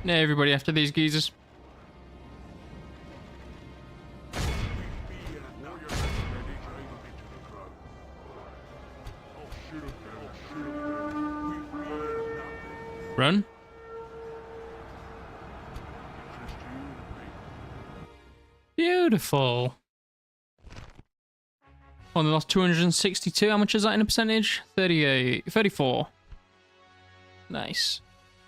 Now everybody after these geezers. Run. Beautiful. Oh, they lost 262. How much is that in a percentage? 34. Nice.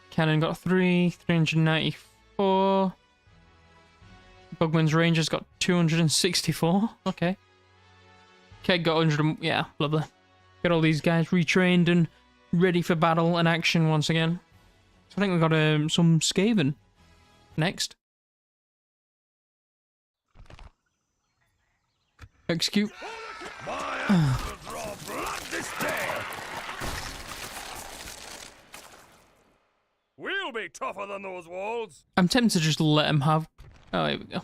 Cannon got 394. Bugman's Rangers got 264. Okay. Keg got 100. Yeah, lovely. Get all these guys retrained and ready for battle and action once again. So I think we got some Skaven next. Execute. My hands will draw blood this day. We'll be tougher than those walls. I'm tempted to just let him have. Oh, here we go.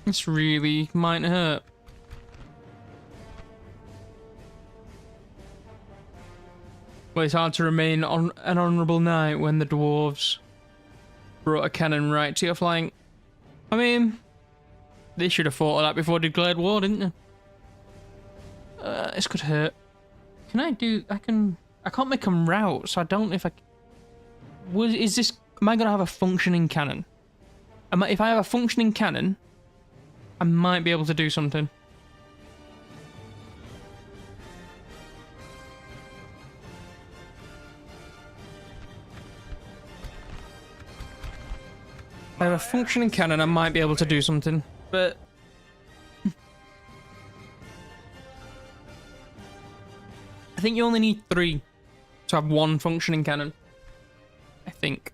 This really might hurt. Well, it's hard to remain on an honourable knight when the dwarves brought a cannon right to your flank. I mean, they should have thought of that before they declared war, didn't they? This could hurt. Can I do? I can't make them rout, so I don't know if I. Is this? Am I gonna have a functioning cannon? If I have a functioning cannon, I might be able to do something. If I have a functioning cannon, I might be able to do something, but I think you only need 3 to have 1 functioning cannon. I think.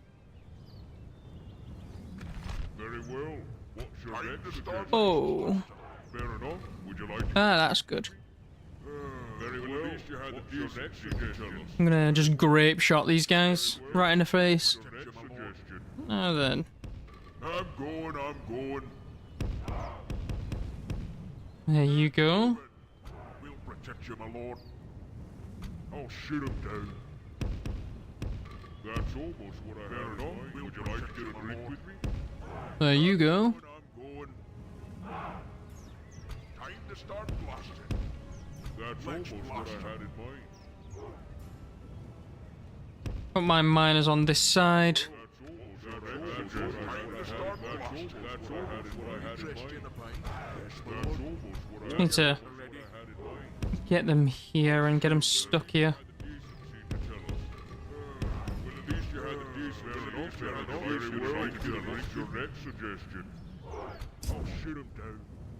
Very well. What's your next? Oh. Fair enough. Would you like to? Ah, that's good. Very well. At least you had the decency to tell us. I'm gonna just grape shot these guys right in the face. Next suggestion. Oh, then. I'm going. There you go. We'll protect you, my lord. I'll shoot him down. That's almost what I had in mind. Would you like to get a drink with me? There you go. I'm going. Time to start blasting. That's almost what I had in mind. Put my miners on this side. Need to get them here and get them stuck here.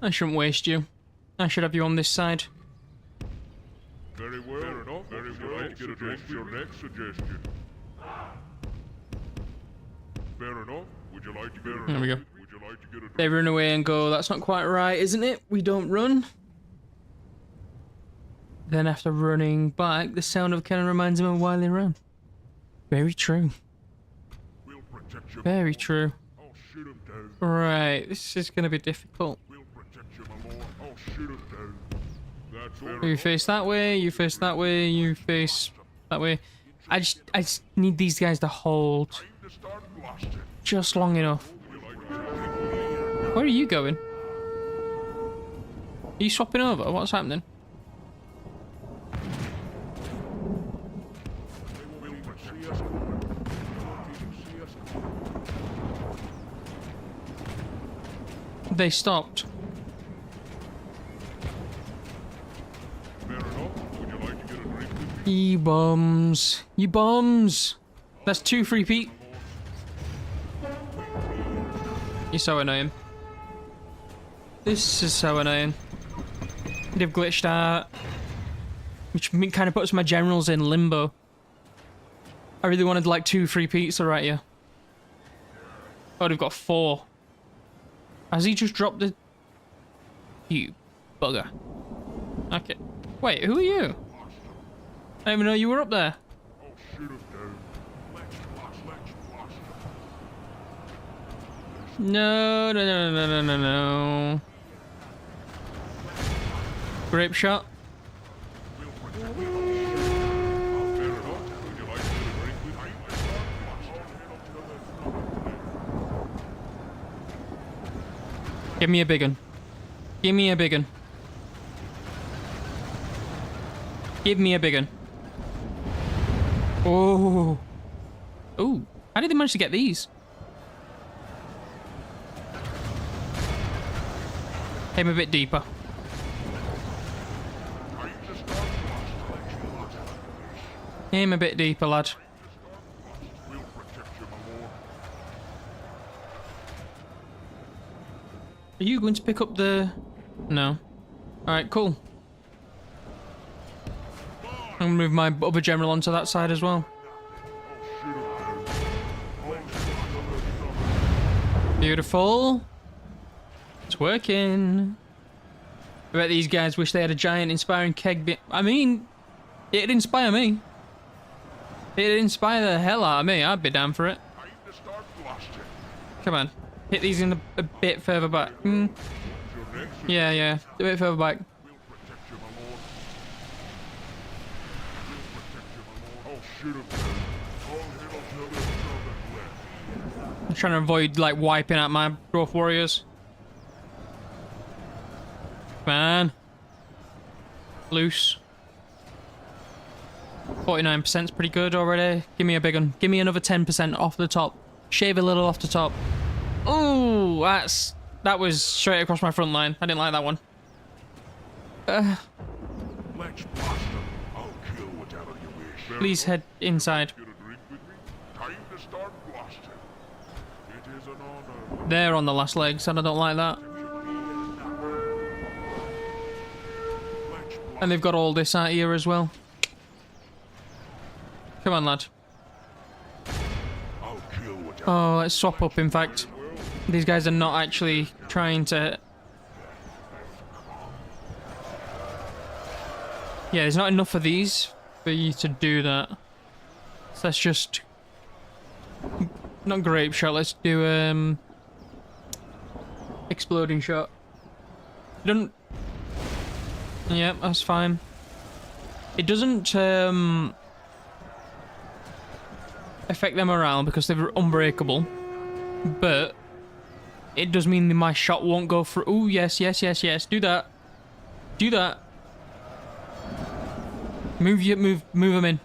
I shouldn't waste you. I should have you on this side. Very well. Fair enough. Very well. Get a drink. Your next suggestion. Fair enough. Would you like to get a There we go. Would you like to get a drink? They run away and go, that's not quite right, isn't it? We don't run. Then after running back, the sound of cannon reminds them of why they run. Very true. We'll protect you. Very true. I'll shoot him down. Right, this is going to be difficult. We'll protect you, my lord. I'll shoot him down. That's all. You face that way, you face that way, you face that way. I just need these guys to hold Time to start blasting. just long enough. Where are you going? Are you swapping over? What's happening? They won't even see us coming. They won't even see us coming. They stopped. Fair enough. Would you like to get a drink with me? You bums. You bums. That's 2 free Pete. You're so annoying. This is so annoying. They've glitched out. Which kind of puts my generals in limbo. I really wanted like 2 free pizza right here. Oh, they've got 4. Has he just dropped the... You bugger. Okay. Wait, who are you? I didn't even know you were up there. I'll shoot him down. Let's blast. No, no, no, no, no, no, no. Grape shot. We'll protect you. Fair enough. Would you like to get a drink with me? Give me a big one. Give me a big one. Give me a big one. Oh. Ooh. How did they manage to get these? Aim a bit deeper. Aim a bit deeper, lad. We'll protect you, my lord. Are you going to pick up the... No. Alright, cool. I'm gonna move my other general onto that side as well. Beautiful. It's working. I bet these guys wish they had a giant inspiring keg bit. I mean, it'd inspire me. It'd inspire the hell out of me. I'd be down for it. Time to start blasting. Come on. Hit these in a bit further back. Your next Yeah, yeah. A bit further back. We'll protect you, my lord. We'll protect you, my lord. I'll shoot him down. All hail till there's nothing left. I'm trying to avoid, like, wiping out my Dwarf warriors. Man. Loose. 49% is pretty good already. Give me a big one. Give me another 10% off the top. Shave a little off the top. Oh, that was straight across my front line. I didn't like that one. Let's blast him. I'll kill whatever you wish. Please head inside. Get a drink with me? Time to start blasting. It is an honor. They're on the last legs, and I don't like that. Let's blast. And they've got all this out here as well. Come on, lad. I'll kill whatever. Oh, let's swap up, in fact. These guys are not actually trying to... Yeah, there's not enough of these for you to do that. So let's just... Not grape shot, let's do, exploding shot. Don't... Yeah, that's fine. It doesn't, affect them around because they're unbreakable, but it does mean that my shot won't go through. Oh yes, yes, yes, yes. Do that. Do that. Move them in. Move them in.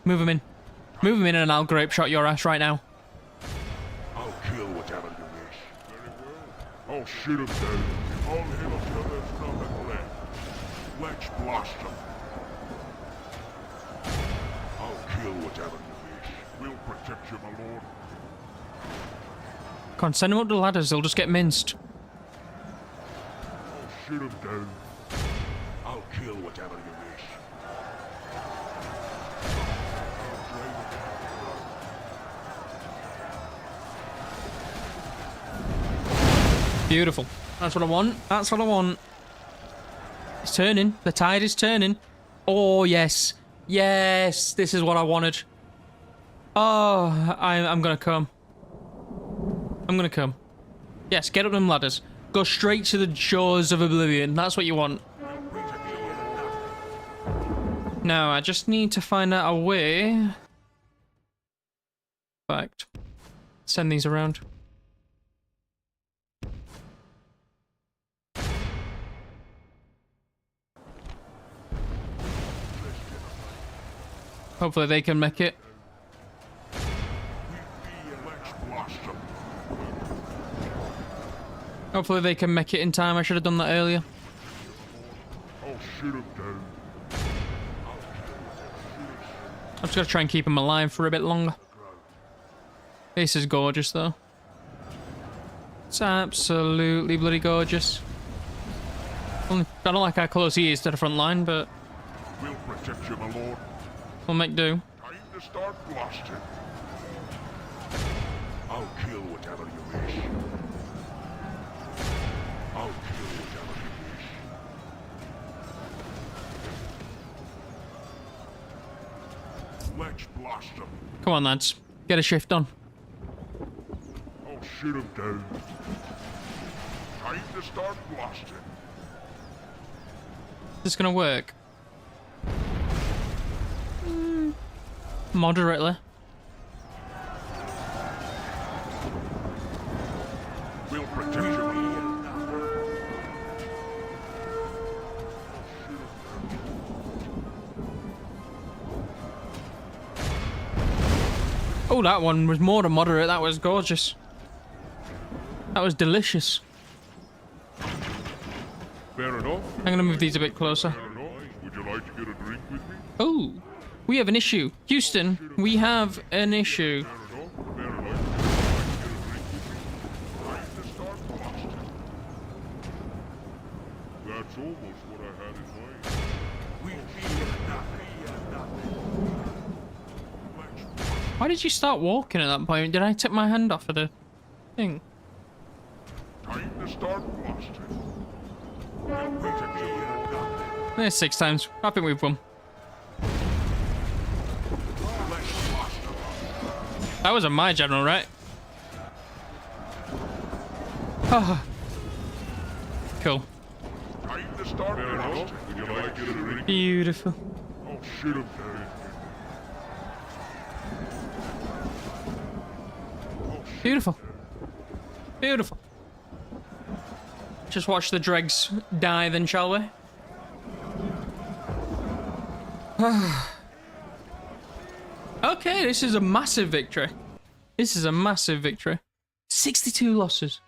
Move them in, and I'll grape shot your ass right now. I'll kill whatever you wish. Very well. I'll shoot him down. All hail till there's nothing left. Let's blast him. I'll kill whatever you wish. We'll protect you, my lord. Can't send them up the ladders. They'll just get minced. I'll shoot him down. I'll kill whatever you wish. I'll drive him down. Beautiful. That's what I want. That's what I want. It's turning. The tide is turning. Oh yes, yes. This is what I wanted. Oh, I'm gonna come. I'm gonna come. Yes, get up them ladders. Go straight to the jaws of oblivion. That's what you want. Now, I just need to find out a way. In fact, send these around. Hopefully they can make it. Hopefully they can make it in time. I should have done that earlier. I'll shoot him down. I'm just gonna try and keep him alive for a bit longer. This is gorgeous though. It's absolutely bloody gorgeous. I don't like how close he is to the front line, but We'll protect you, my lord. we'll make do. Time to start blasting. I'll kill whatever you wish. I'll kill whatever you wish. Let's blast them. Come on, lads. Get a shift on. I'll shoot him down. Time to start blasting. Is this gonna work? Moderately. We'll protect you, my lord. Oh, that one was more than moderate. That was gorgeous. That was delicious. Fair enough. I'm gonna move these a bit closer. Fair enough. Would you like to get a drink with me? Oh, we have an issue. Houston, we have an issue. Fair enough. Fair enough. Would you like to get a drink with me? Time to start blasting. That's almost what I had in mind. We fear nothing. Why did you start walking at that point? Did I take my hand off of the thing? Time to start blasting. There's 6 times. I think we've won. That wasn't my general, right? Ah. Cool. Time to start blasting. Would you like to get a drink? Beautiful. Oh, shit, I'm dead. Beautiful. Beautiful. Just watch the dregs die then, shall we? Okay, this is a massive victory. This is a massive victory. 62 losses.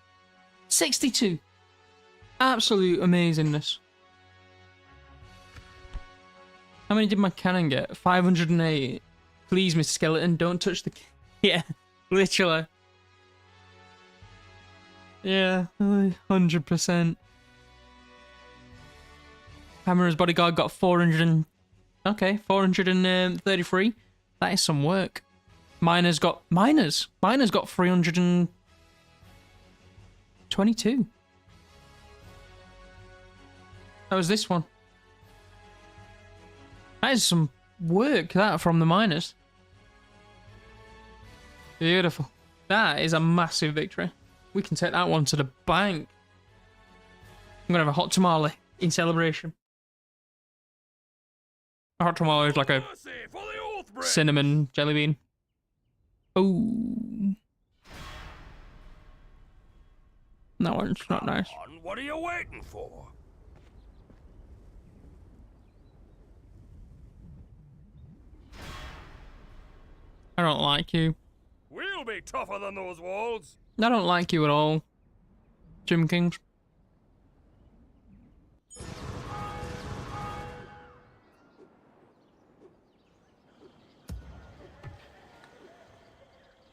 62. Absolute amazingness. How many did my cannon get? 508. Please, Mr. Skeleton, don't touch the... Yeah, literally. Yeah, 100%. Hammer's bodyguard got 400 okay, 433. That is some work. Miner's got 322. That was this one. That is some work, that, from the miners. Beautiful. That is a massive victory. We can take that one to the bank. I'm gonna have a hot tamale in celebration. A hot tamale is like a cinnamon jelly bean. Oh, that one's not nice. What are you waiting for? I don't like you. We'll be tougher than those walls. I don't like you at all, Jim Kings.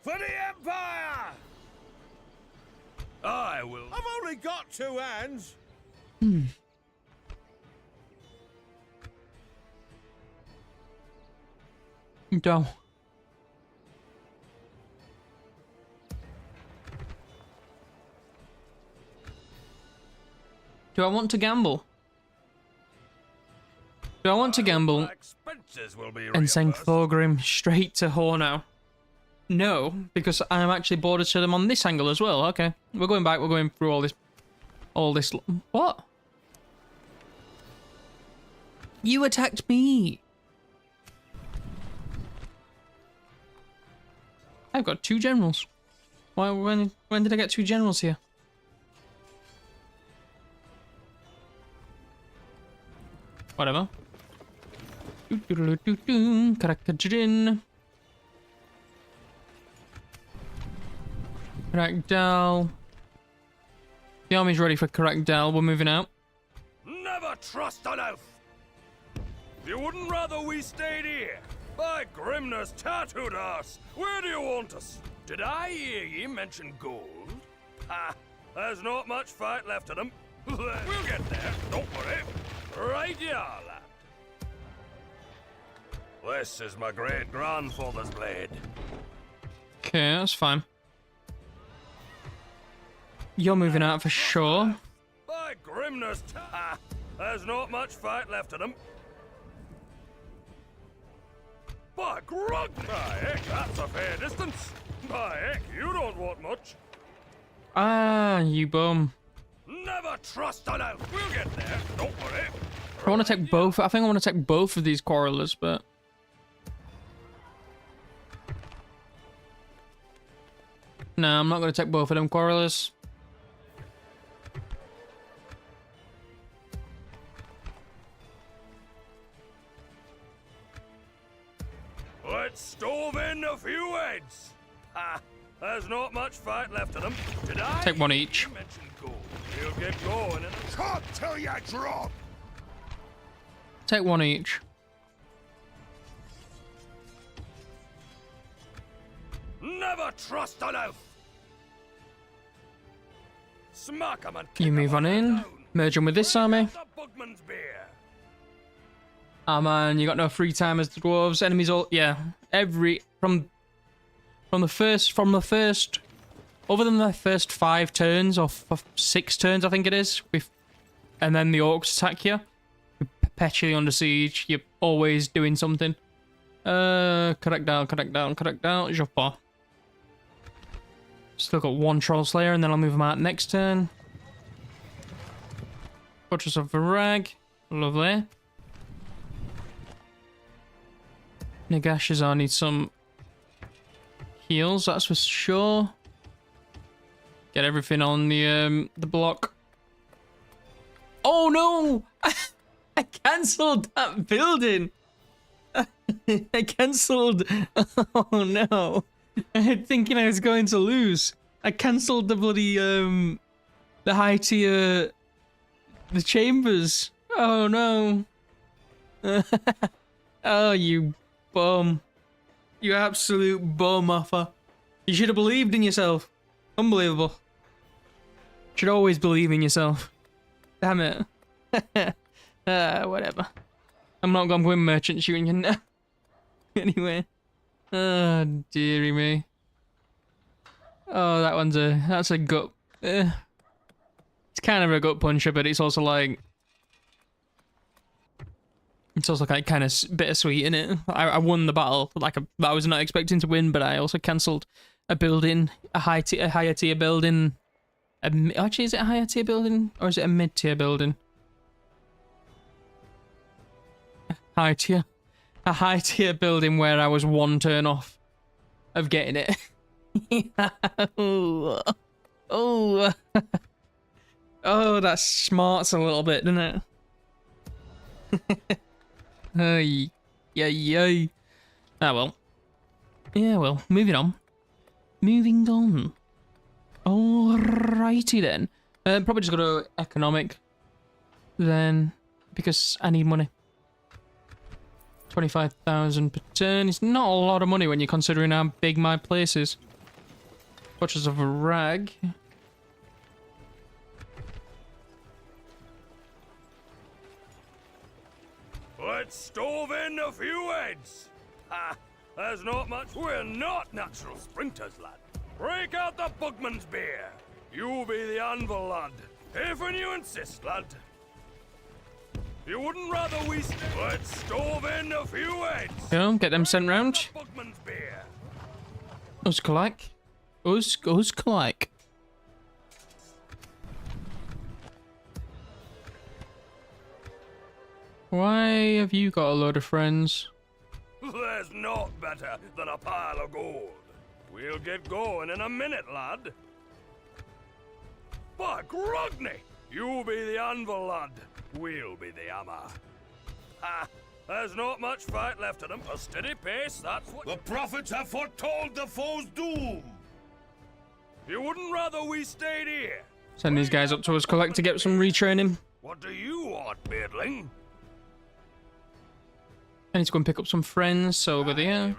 For the Empire! I will. I've only got 2 hands. Go. Do I want to gamble? Do I want to gamble Expenses will be and send reimbursed. Thorgrim straight to Hornow? No, because I'm actually bordered to them on this angle as well. Okay, we're going back. We're going through all this. What? You attacked me. I've got 2 generals. Why? When did I get 2 generals here? Whatever. Karakajin. Karakdal. The army's ready for Karakdal. We're moving out. Never trust an elf. You wouldn't rather we stayed here? By Grimner's tattooed us. Where do you want us? Did I hear ye mention gold? Ha! There's not much fight left of them. We'll get there. Don't worry. Right you are, lad. This is my great-grandfather's blade. Okay, that's fine. You're moving out for sure. By Grimner's there's not much fight left of them. By Grug! By heck, that's a fair distance. By heck, you don't want much. Ah, you bum. Never trust an elf. We'll get there. Don't worry. I want to take both. I think I want to take both of these quarrelers, but... No, I'm not going to take both of them quarrelers. Let's stove in a few heads. Ha! There's not much fight left of them. Did I? Take one each. You mentioned gold. We'll get going in a... Cut till you drop! Take one each. Never trust an oath. Smack 'em and kick You move 'em on in. down. Merge in with this army. The Bugman's beer. Ah man, you got no free time as the dwarves. Enemies all from the first other than the first 5 turns or 6 turns I think it is, and then the orcs attack you. You're perpetually under siege. You're always doing something. Correct down. Joppa. Still got 1 troll slayer, and then I'll move them out next turn. Fortress of Varag. Lovely. Nagashazar needs some heals, that's for sure. Get everything on the block. Oh no! I cancelled that building. I cancelled. Oh no! Thinking I was going to lose. I cancelled the bloody the high tier, the chambers. Oh no! Oh you bum! You absolute bum offer. You should have believed in yourself. Unbelievable. Should always believe in yourself. Damn it. Whatever. I'm not going to win merchant shooting you now. Anyway. Oh, dearie me. Oh, that's a gut. It's kind of a gut puncher, but it's also like... It's also kind of bittersweet, isn't it? I won the battle, I was not expecting to win, but I also cancelled a building, a higher tier building. Actually, is it a higher tier building or is it a mid tier building? High tier, a high tier building where I was 1 turn off of getting it. Oh, oh, that smarts a little bit, doesn't it? Hey, yay. Ah, well. Yeah, well, moving on. Alrighty then. Probably just go to economic then, because I need money. 25,000 per turn. It's not a lot of money when you're considering how big my place is. Fortress of a rag. Let's stove in a few heads. Ha! There's not much. We're not natural sprinters, lad. Break out the Bugman's beer. You be the anvil, lad. If you insist, lad. You wouldn't rather we stay. Let's stove in a few heads. Go, get them sent round. The Bugman's beer. Uskalike. Uskalike. Why have you got a load of friends? There's naught better than a pile of gold. We'll get going in a minute, lad. By Grogney, you be the anvil, lad. We'll be the hammer. Ha! There's not much fight left of them. A steady pace, that's what... The prophets have foretold the foe's doom! You wouldn't rather we stayed here? Send these guys up to Uskalike to get some retraining. What do you want, Beardling? I need to go and pick up some friends, so over there.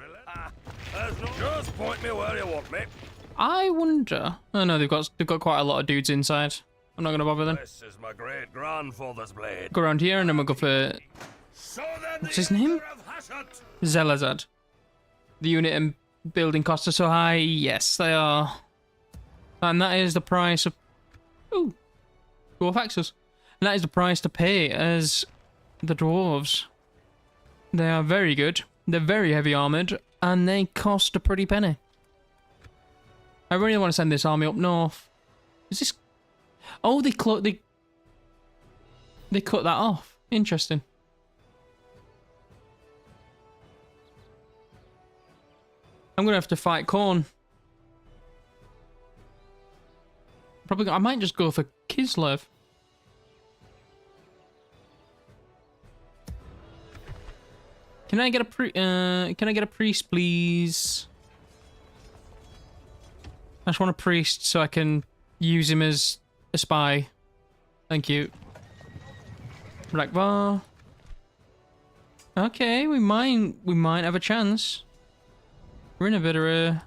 Just point me where you want me. I wonder... Oh no, they've got quite a lot of dudes inside. I'm not going to bother them. This is my great-grandfather's blade. Go around here and then we'll go for... So then What's his name? Zelazad. The unit and building costs are so high. Yes, they are. And that is the price of... Ooh. Dwarf axes. And that is the price to pay as the dwarves. They are very good. They're very heavy armoured. And they cost a pretty penny. I really want to send this army up north. Is this... Oh, they cut that off. Interesting. I'm gonna have to fight Khorne. Probably, I might just go for Kislev. Can Can I get a priest, please? I just want a priest so I can use him as a spy. Thank you. Black bar. Okay, we might have a chance. We're in a bit of a...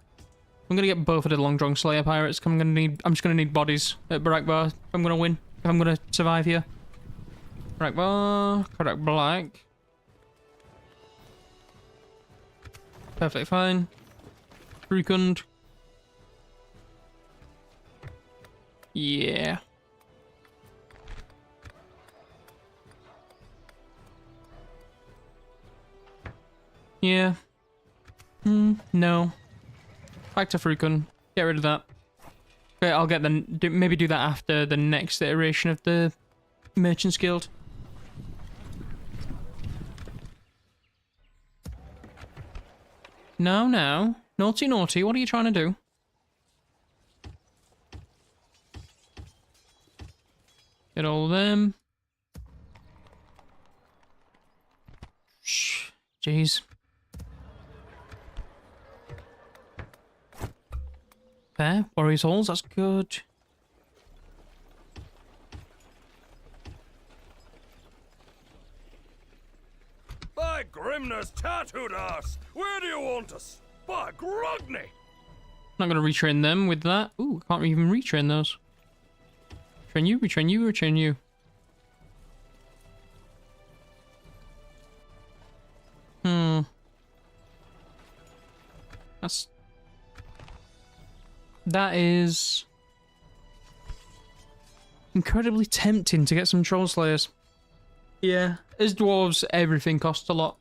I'm gonna get both of the Long Drunk Slayer pirates. I'm just gonna need bodies at Barakbar if I'm gonna win. If I'm gonna survive here. Barakbar, Kodak Black. Perfectly fine. Rukund. Yeah. Yeah. No. Back to Frukun. Get rid of that. Okay, I'll get the... maybe do that after the next iteration of the Merchants Guild. No, no. Naughty, naughty. What are you trying to do? Get all of them. Shh. Jeez. There, Warriors Halls, that's good. By Grimner's tattooed us! Where do you want us? By Grogney! Not gonna retrain them with that. Ooh, can't even retrain those. Train you, retrain you, retrain you. That is incredibly tempting to get some Troll Slayers. Yeah, as dwarves, everything costs a lot.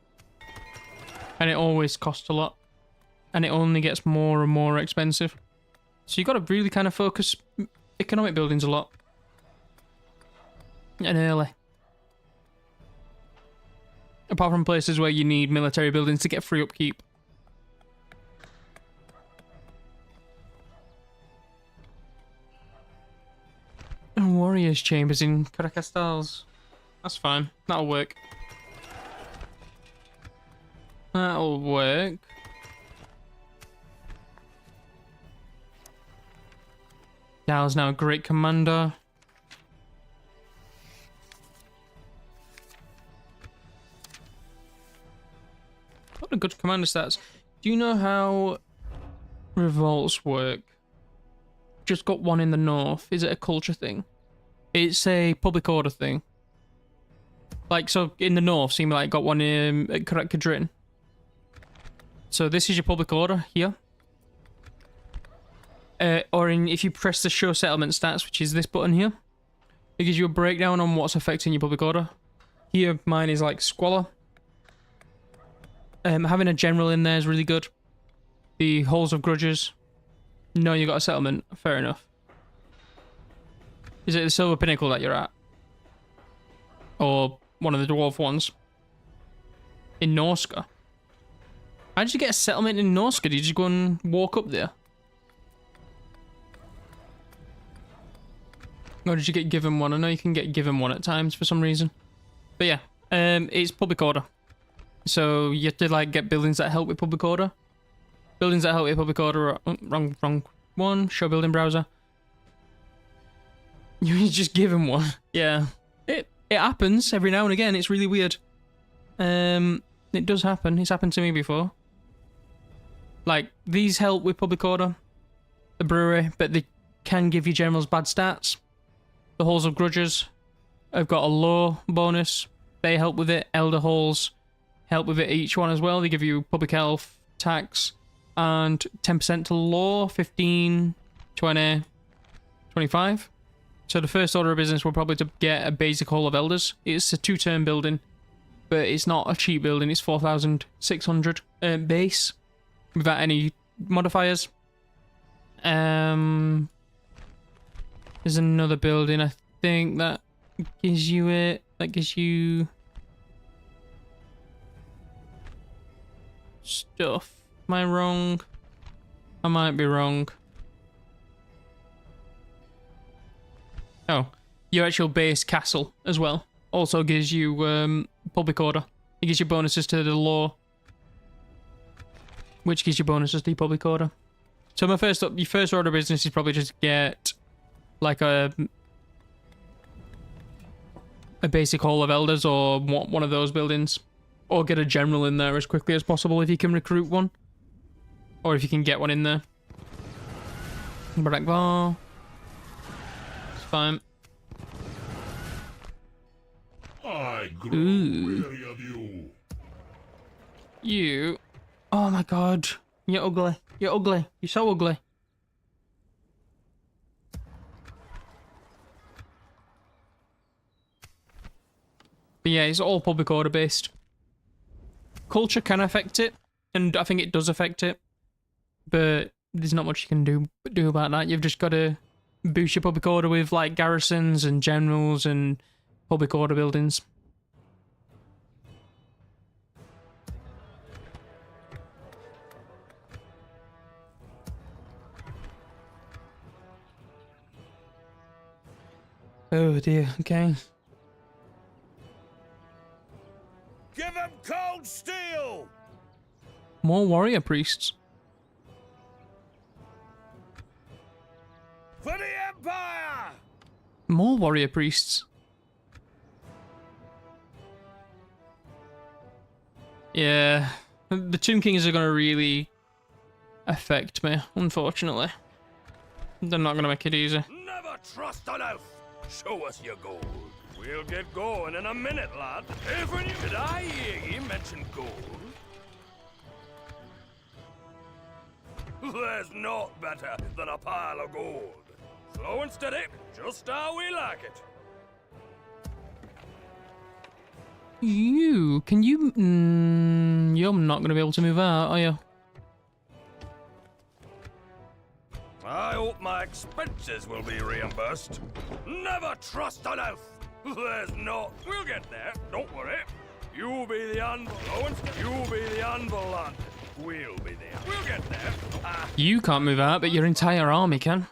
And it always costs a lot. And it only gets more and more expensive. So you got to really kind of focus economic buildings a lot. And early. Apart from places where you need military buildings to get free upkeep. And Warriors Chambers in Caracastals. That's fine. That'll work. That'll work. Dal's now a great commander. What a good commander stats. Do you know how revolts work? Just got one in the north. Is it a culture thing? It's a public order thing. Like, so in the north, seem like got one at Kadrin. So this is your public order here. If you press the show settlement stats, which is this button here, it gives you a breakdown on what's affecting your public order. Here, mine is like Squalor. Having a general in there is really good. The Halls of Grudges. No, you got a settlement. Fair enough. Is it the Silver Pinnacle that you're at? Or one of the Dwarf ones? In Norska? How did you get a settlement in Norska? Did you just go and walk up there? Or did you get given one? I know you can get given one at times for some reason. But yeah, it's public order. So you have to like get buildings that help with public order. Buildings that help with public order are... Oh, wrong one. Show building browser. You just give him one. Yeah. It happens every now and again. It's really weird. It does happen. It's happened to me before. Like, these help with public order. The brewery, but they can give you generals bad stats. The Halls of Grudges have got a low bonus. They help with it. Elder Halls help with it each one as well. They give you public health, tax, and 10% to law, 15, 20, 25. So the first order of business will probably to get a basic Hall of Elders. It's a 2-turn building, but it's not a cheap building. It's 4,600 base without any modifiers. There's another building, I think, that gives you it. That gives you stuff. Am I wrong? I might be wrong. Oh, your actual base castle as well also gives you public order. It gives you bonuses to the law which gives you bonuses to your public order. So your first order of business is probably just get like a basic Hall of Elders or one of those buildings, or get a general in there as quickly as possible if you can recruit one, or if you can get one in there. Black bar. It's fine. I grow Ooh. weary of you. You. Oh my god. You're ugly. You're ugly. You're so ugly. But yeah, it's all public order based. Culture can affect it, and I think it does affect it. But there's not much you can do about that. You've just got to boost your public order with like garrisons and generals and public order buildings. Oh dear, okay. Give him cold steel! More warrior priests. For the Empire! More warrior priests. Yeah, the Tomb Kings are going to really affect me, unfortunately. They're not going to make it easy. Never trust an elf. Show us your gold. We'll get going in a minute, lad. Did I hear you mention gold? There's naught better than a pile of gold. Slow and steady, just how we like it. Can you... you're not going to be able to move out, are you? I hope my expenses will be reimbursed. Never trust an elf. There's no... We'll get there, don't worry. You be the anvil, Owens. You be the anvil, lad. We'll be there. We'll get there. You can't move out, but your entire army can.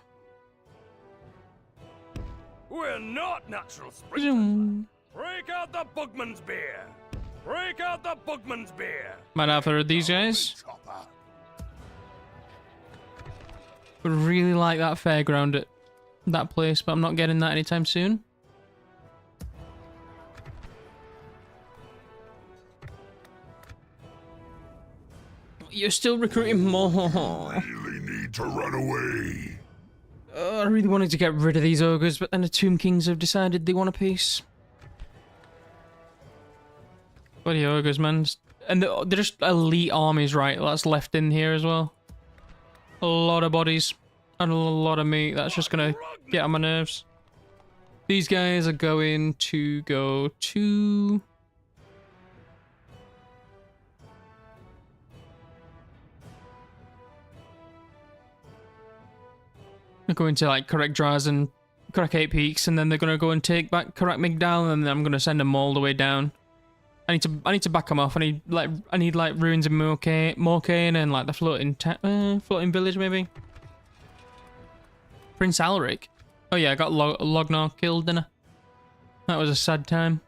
We're not natural sprinters. Might Break out the Bugman's beer. Break out the Bugman's beer. have heard these guys. Chopper. Would really like that fairground at that place, but I'm not getting that anytime soon. You're still recruiting more. Really need to run away. I really wanted to get rid of these ogres, but then the Tomb Kings have decided they want a piece. Bloody ogres, man. And they're just elite armies, right? That's left in here as well. A lot of bodies. And a lot of meat. That's just gonna get on my nerves. These guys are going to go to... They're going to like Correct Draz and Correct 8 Peaks, and then they're gonna go and take back Correct Migdal, and then I'm gonna send them all the way down. I need to back them off. I need like ruins in Morcane and like the floating village maybe. Prince Alaric. Oh yeah, I got Lognar killed, didn't I? That was a sad time.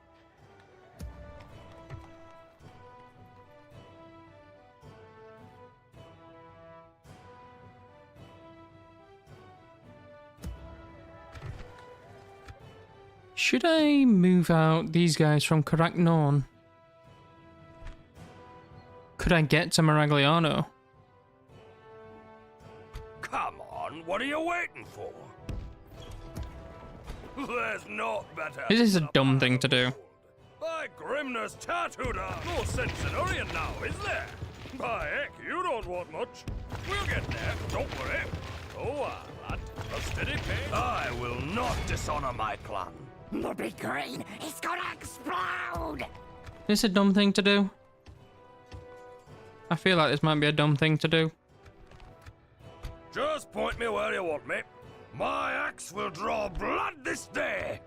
Should I move out these guys from Caracnon? Could I get to Maragliano? Come on, what are you waiting for? There's naught better. This is a than dumb pile thing to of do. gold. By Grimner's tattooed arm. No sense in hurrying now, is there? By heck, you don't want much. We'll get there, don't worry. Oh, lad, a steady pace. I will not dishonor my clan. The big green is gonna explode! Is this a dumb thing to do? I feel like this might be a dumb thing to do. Just point me where you want me. My axe will draw blood this day.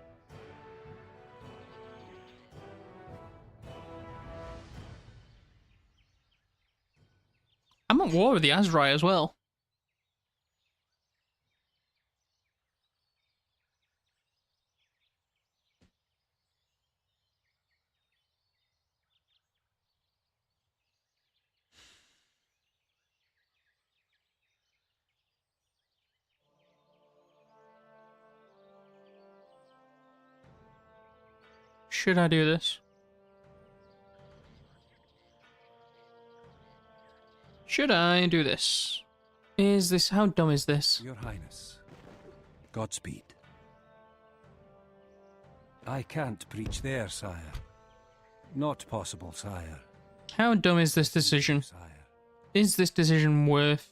I'm at war with the Azrai as well. Should I do this? Should I do this? Is this... How dumb is this? Your Highness, Godspeed. I can't preach there, sire. Not possible, sire. How dumb is this decision? Sire. Is this decision worth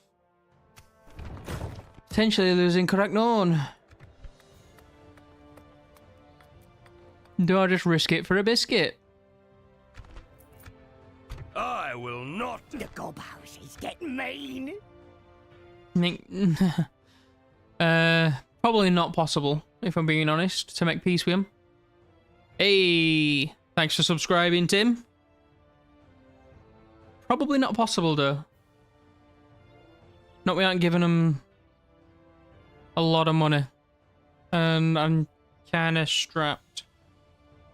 potentially losing Correctnon? Do I just risk it for a biscuit? I will not. The gobhouse is getting mean. Probably not possible, if I'm being honest, to make peace with him. Hey, thanks for subscribing, Tim. Probably not possible, though. Not we aren't giving him a lot of money. And I'm kind of strapped.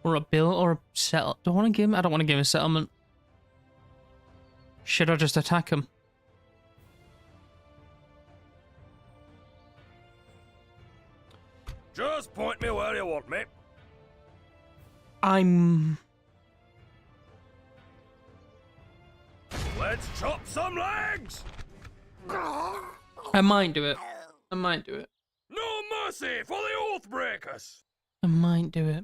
Or a bill, or a settle. Do I want to give him? I don't want to give him a settlement. Should I just attack him? Just point me where you want me. Let's chop some legs! I might do it. I might do it. No mercy for the Oathbreakers! I might do it.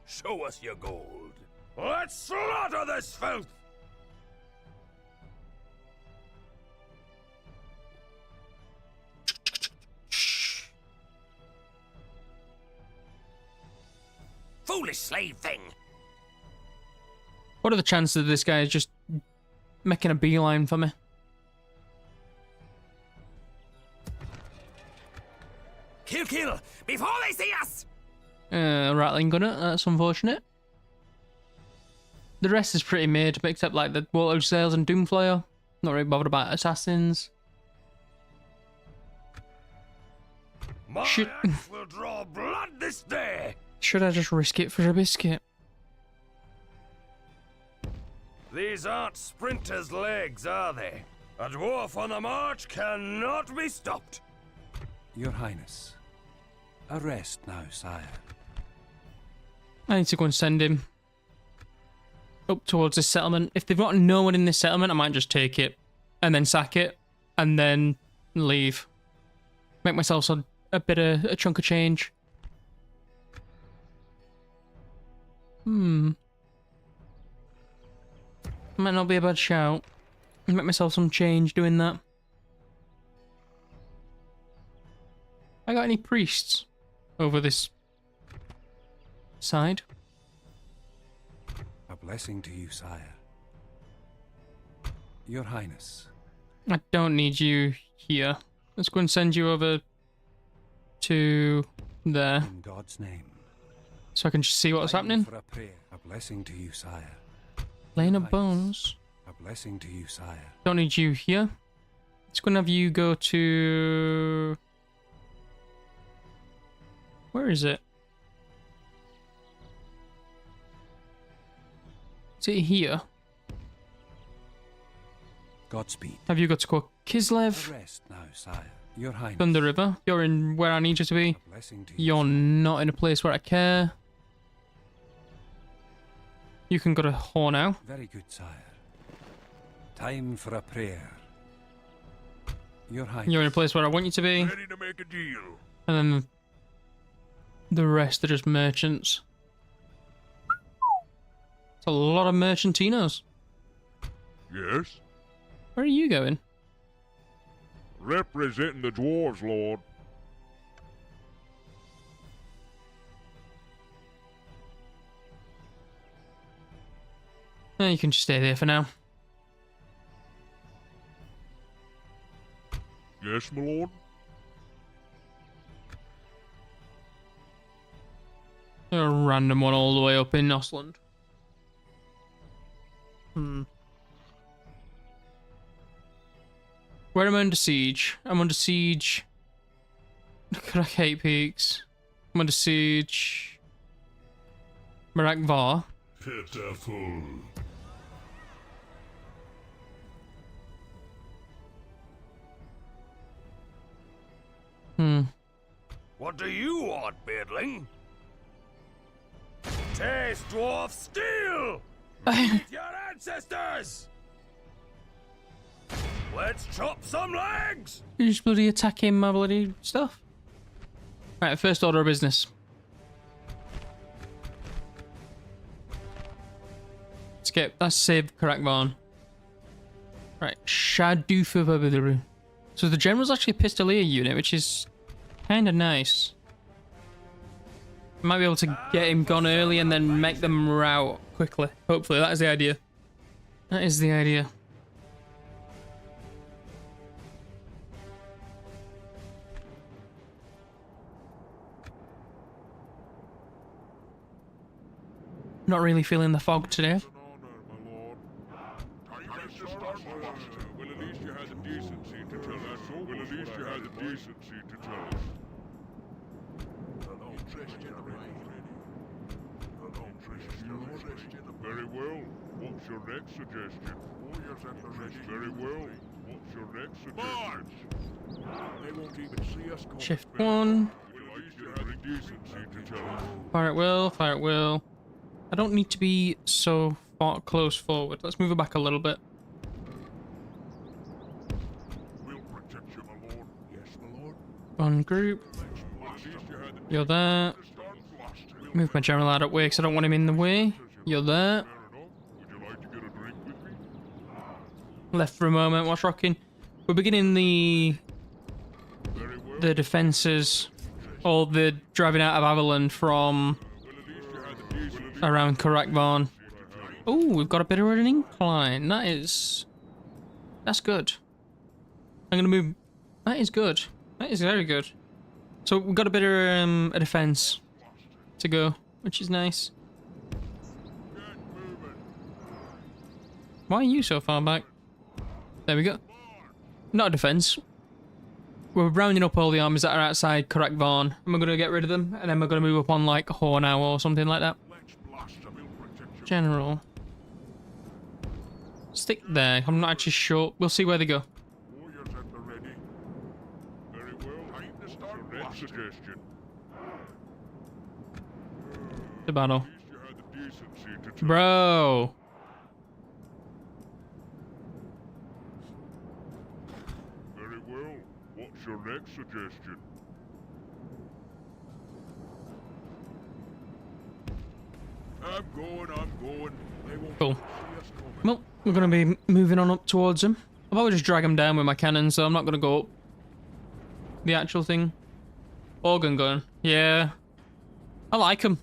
Show us your gold. Let's slaughter this filth! Foolish slave thing. What are the chances of this guy just making a beeline for me? Kill, kill, before they see us! Rattling gunner, that's unfortunate. The rest is pretty mid, except like the Voltage Sails and Doomflayer. Not really bothered about assassins. My Shit. axe will draw blood this day! Should I just risk it for a biscuit? These aren't sprinters' legs, are they? A dwarf on the march cannot be stopped. Your Highness, a rest now, sire. I need to go and send him up towards this settlement. If they've got no one in this settlement, I might just take it and then sack it and then leave. Make myself a bit of a chunk of change. Might not be a bad shout. Make myself some change doing that. I got any priests over this side? A blessing to you, sire. Your Highness. I don't need you here. Let's go and send you over to there, In God's name. so I can just see what's Time happening. For a prayer. A blessing to you, sire. Lane of Nice. Bones. A blessing to you, sire. Don't need you here. Let's go and have you go to... Where is it? Is it here? Godspeed. Have you got to go A Kislev? rest now, sire. Your Highness. Thunder River. You're in where I need you to be. A blessing to you. You're sire. not in a place where I care. You can go to Hornow. Very good, sire. Time for a prayer. Your Highness. You're in a place where I want you to be. Ready to make a deal. And then the rest are just merchants. It's a lot of merchantinos. Yes? Where are you going? Representing the dwarves, Lord. You can just stay there for now. Yes, my lord? A random one all the way up in Osland. Where am I under siege? I'm under siege. Crackgate Peaks. I'm under siege. Marak Var. Pitiful. What do you want, Beardling? Taste dwarf steel! Meet your ancestors! Let's chop some legs! You just bloody attacking my bloody stuff. Right, first order of business. Let's save Karakvarn. Right, Shadufa. So the general's actually a Pistolier unit, which is kind of nice. Might be able to get him gone early and then make them rout quickly. Hopefully, that is the idea. That is the idea. Not really feeling the fog today. An honor, my lord. Time to start blasting. Well, at least you had the decency to tell us. Well, at least you had the decency to tell us. Very well. What's your next suggestion? Warriors at the ready. Very well. What's your next suggestion? March! They won't even see us go. Shift 1. Well, at least you had the decency to tell us. Fire at will, fire at will. I don't need to be so close forward. Let's move it back a little bit. We'll protect you, my lord. Yes, my lord. On group. At least you had the You're there. start blasting. Move my general out of the way because I don't want him in the way. You're there. Fair enough. Would you like to get a drink with me? Left for a moment. What's rocking? We're beginning Very well. the defences, or the driving out of Avalon from Well, at least you had the decency around Karakvarn. to tell us. Oh, we've got a bit of an incline. That's good. I'm gonna move. That is good. That is very good. So we've got a bit of a defense to go, which is nice. Get moving. Why are you so far back? There we go. Not a defense. We're rounding up all the armies that are outside Karakvarn, and we're gonna get rid of them, and then we're gonna move up on like Hornau or something like that. Let's blast them. We'll protect you. General. Stick there. I'm not actually sure. We'll see where they go. Warriors at the ready. Very well. Time to start blasting. Suggestion. The battle. At least you had the decency to tell Bro. Very well. What's your next suggestion? I'm going. They won't Cool. see us coming. Well, we're going to be moving on up towards them. I'll probably just drag them down with my cannon, so I'm not going to go up the actual thing. Organ gun. Yeah. I like them.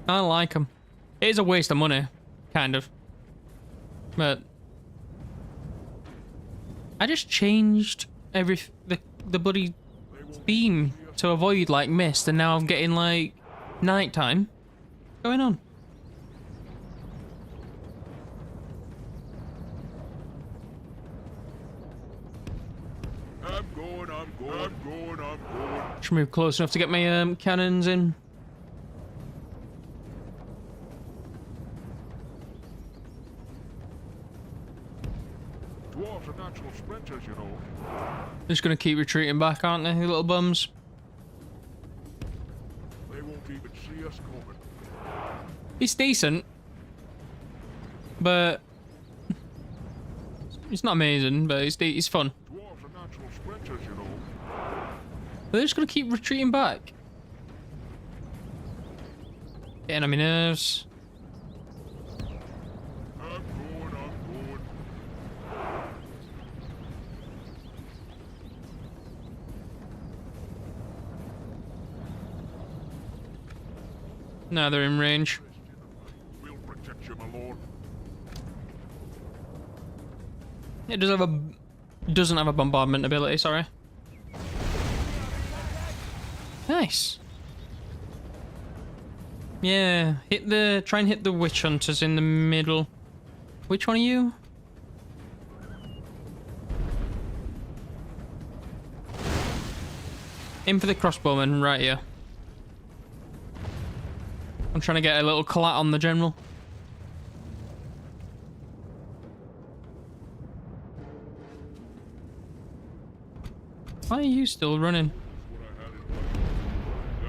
I like them. It is a waste of money. Kind of. But I just changed the bloody theme to avoid like mist, and now I'm getting like nighttime. What's going on? I'm going. Should move close enough to get my cannons in. Dwarves are natural sprinters, you know. Just gonna keep retreating back, aren't they, you little bums? They won't even see us coming. It's decent, but it's not amazing. But it's fun. Dwarves are natural sprinters, you know. They're just gonna keep retreating back. Getting on my nerves. I'm going. Now they're in range. We'll protect you, my lord. It doesn't have a bombardment ability. Sorry. Nice. Yeah, try and hit the witch hunters in the middle. Which one are you? Aim for the crossbowman right here. I'm trying to get a little collat on the general. Why are you still running?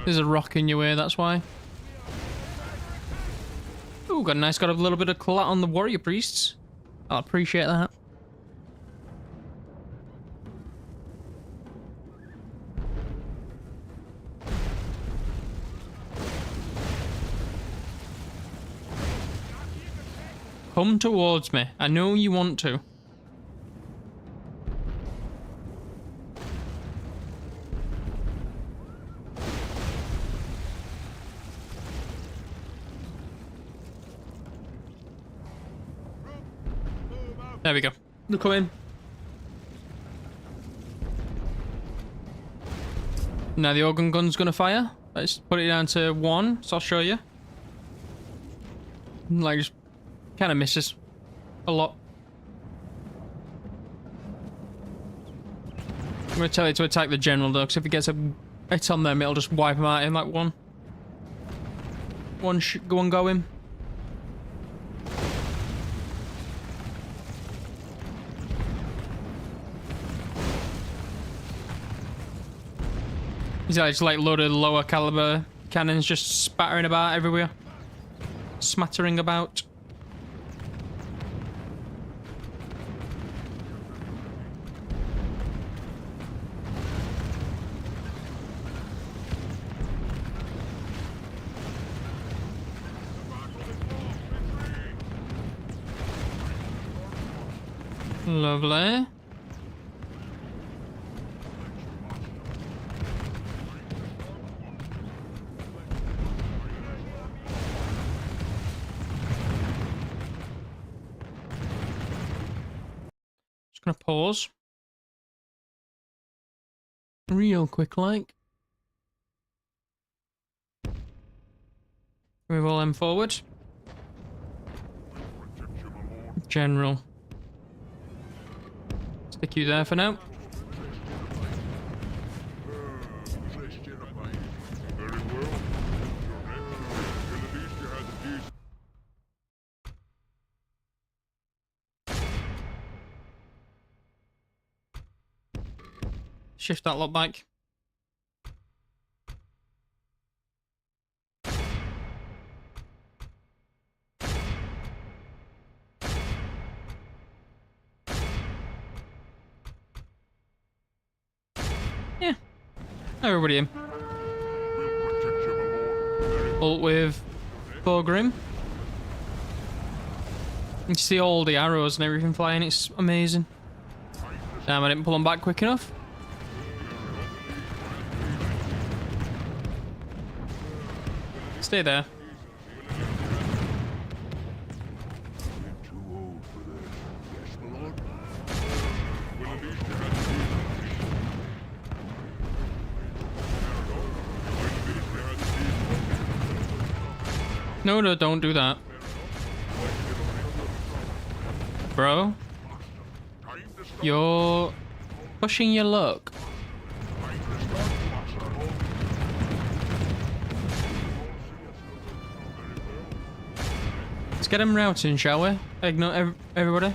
There's a rock in your way, that's why. Ooh, got a little bit of clat on the warrior priests. I'll appreciate that. Come towards me. I know you want to. There we go. They're coming. Now the organ gun's gonna fire. Let's put it down to 1, so I'll show you. Like, just kind of misses a lot. I'm gonna tell it to attack the general though, because if it gets a hit on them, it'll just wipe them out in like one go him. He's just like loaded lower caliber cannons just spattering about everywhere. Smattering about. Lovely. Just gonna pause. Real quick like. Move all them forward. General. Stick you there for now. Shift that lot back. Yeah. Everybody in. Ult with Thorgrim. You see all the arrows and everything flying, it's amazing. Damn, I didn't pull them back quick enough. Stay there. No, don't do that. Bro. You're pushing your luck. Let's get him routing, shall we? Ignore everybody.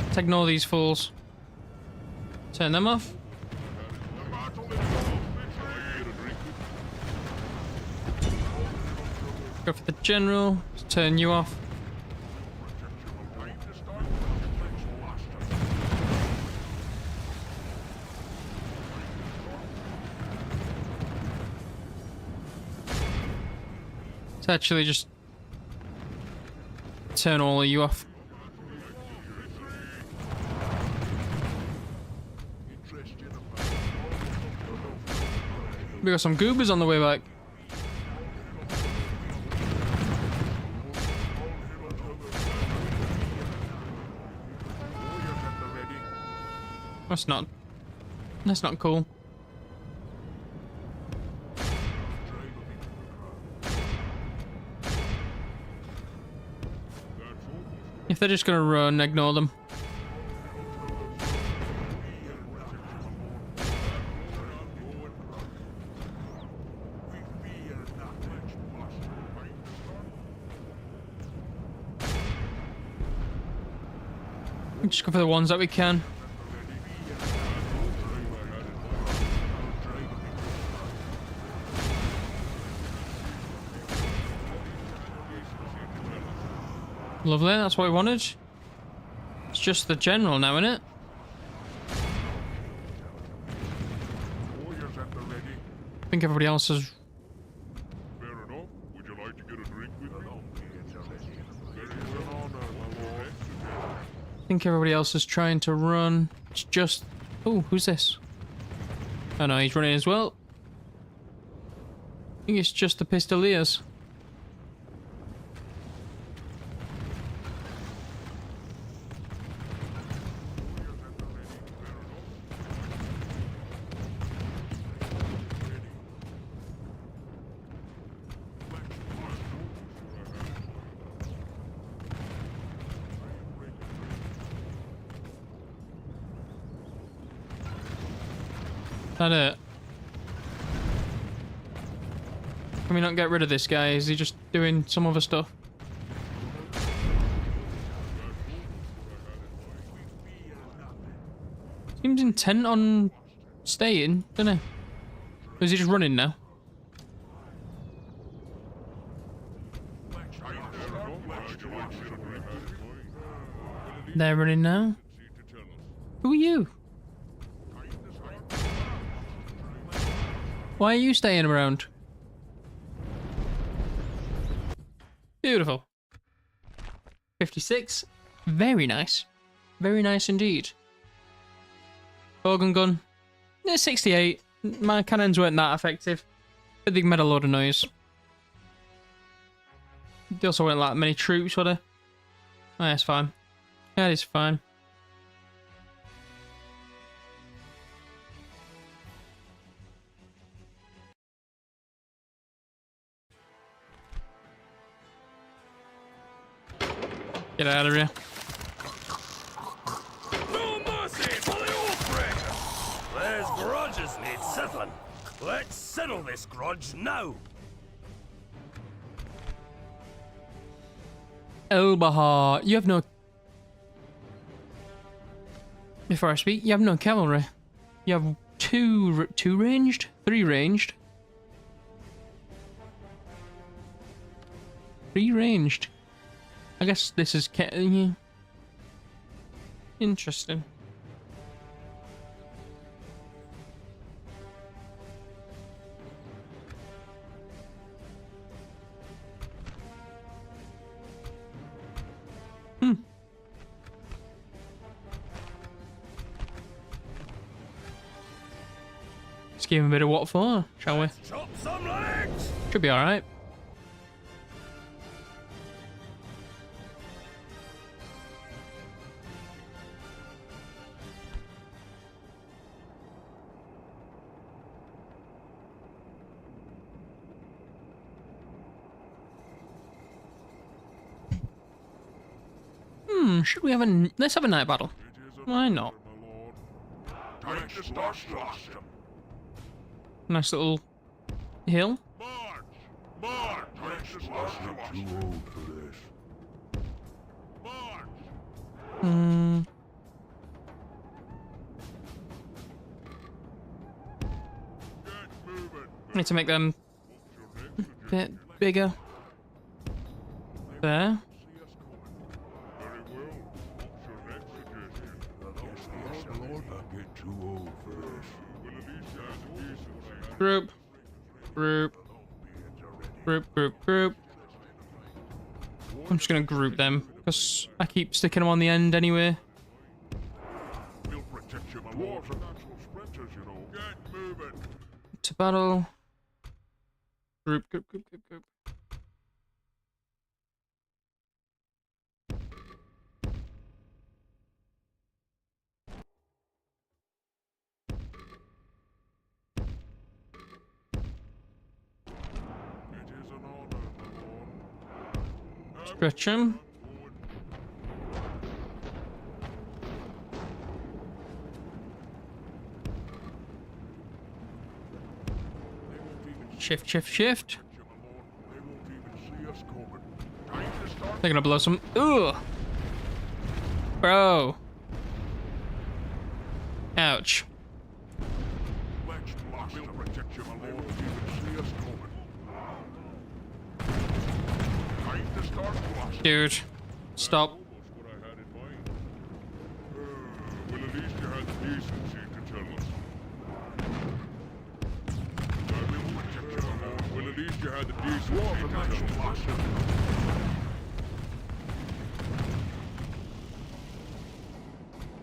Let's ignore these fools. Turn them off. Go for the general. Let's turn you off. Let's actually just turn all of you off. We got some goobers on the way back. That's not cool. If they're just gonna run, ignore them. Just go for the ones that we can. Lovely, that's what we wanted. It's just the general now, isn't it? Warriors at the ready. I think everybody else is... Fair enough. Would you like to get a drink with me? It is an honor, my lord. I think everybody else is trying to run. It's just... Oh, who's this? Oh no, he's running as well. I think it's just the Pistoliers. That it? Can we not get rid of this guy? Is he just doing some other stuff? Seems intent on staying, doesn't he? Or is he just running now? They're running now? Who are you? Why are you staying around? Beautiful. 56. Very nice. Very nice indeed. Organ gun. 68. My cannons weren't that effective. But they made a load of noise. They also weren't that many troops, were there? Oh, that's fine. That is fine. Get out of here. No mercy for the Oathbreaker! There's grudges need settling. Let's settle this grudge now. Elbahar, you have no... Before I speak, you have no cavalry. You have two ranged? 3 ranged? 3 ranged. I guess this is... Yeah. Interesting. Let's give him a bit of what for, shall we? Chop some legs! Should be alright. Should we have a... Let's have a night battle. Why not? Time to start thrusting. Nice little hill. March! March! Time to start thrusting. Too old for this. March! Get moving. Need to make them a bit bigger. There. Very well. What's your next suggestion? Yes, my lord. I get too old for this. Well, at least there's a decency. Group. Group. I'm just gonna group them because I keep sticking them on the end anyway. We'll protect you, my lord. Dwarves are natural sprinters, you know. Get moving. To battle. Group. It is an honor, my lord. Stretch him. Shift. They won't even see us coming. Time to start. They're gonna blow some. Ugh. Bro. Ouch. Let's blast them. We'll protect you, my lord. You can see us coming. Time to start blasting. Dude. Stop. Almost what I had in mind. Well, at least you had the decency to tell us. I will protect you, my lord. Well, at least you had the decency to tell us.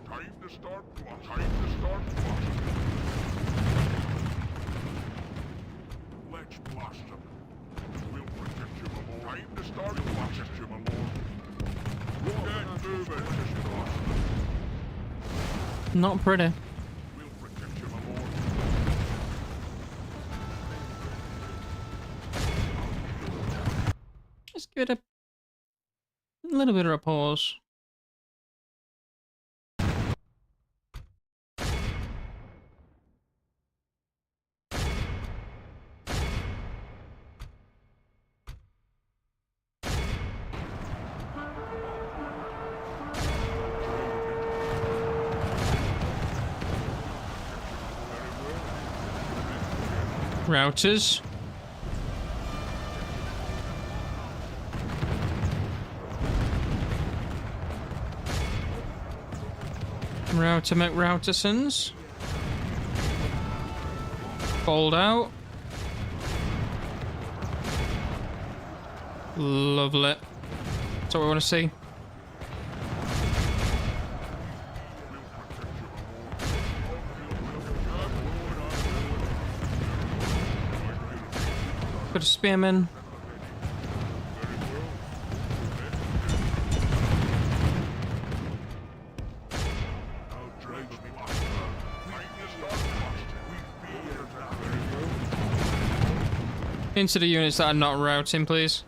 Time to start blasting. Time to start blasting. Let's blast them. We'll protect you, my lord. Time to start blasting you, my lord. Get moving. Not pretty. We'll protect you, my lord. Let's give it a little bit of a pause. Routers. Router McRoutersons. Fold out. Lovely. That's what we want to see. Put a spearman. Into the units that are not routing, please.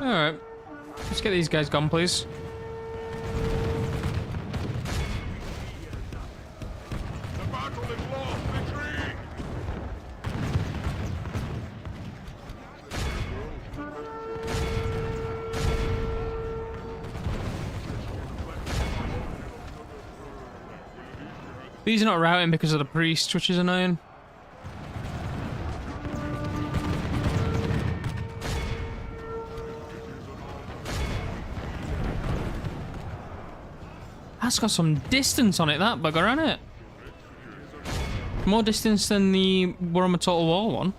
Alright. Let's get these guys gone, please. The battle is lost. Retreat. These are not routing because of the priest, which is annoying. That's got some distance on it, that bugger, hasn't it? More distance than the Warhammer Total War one.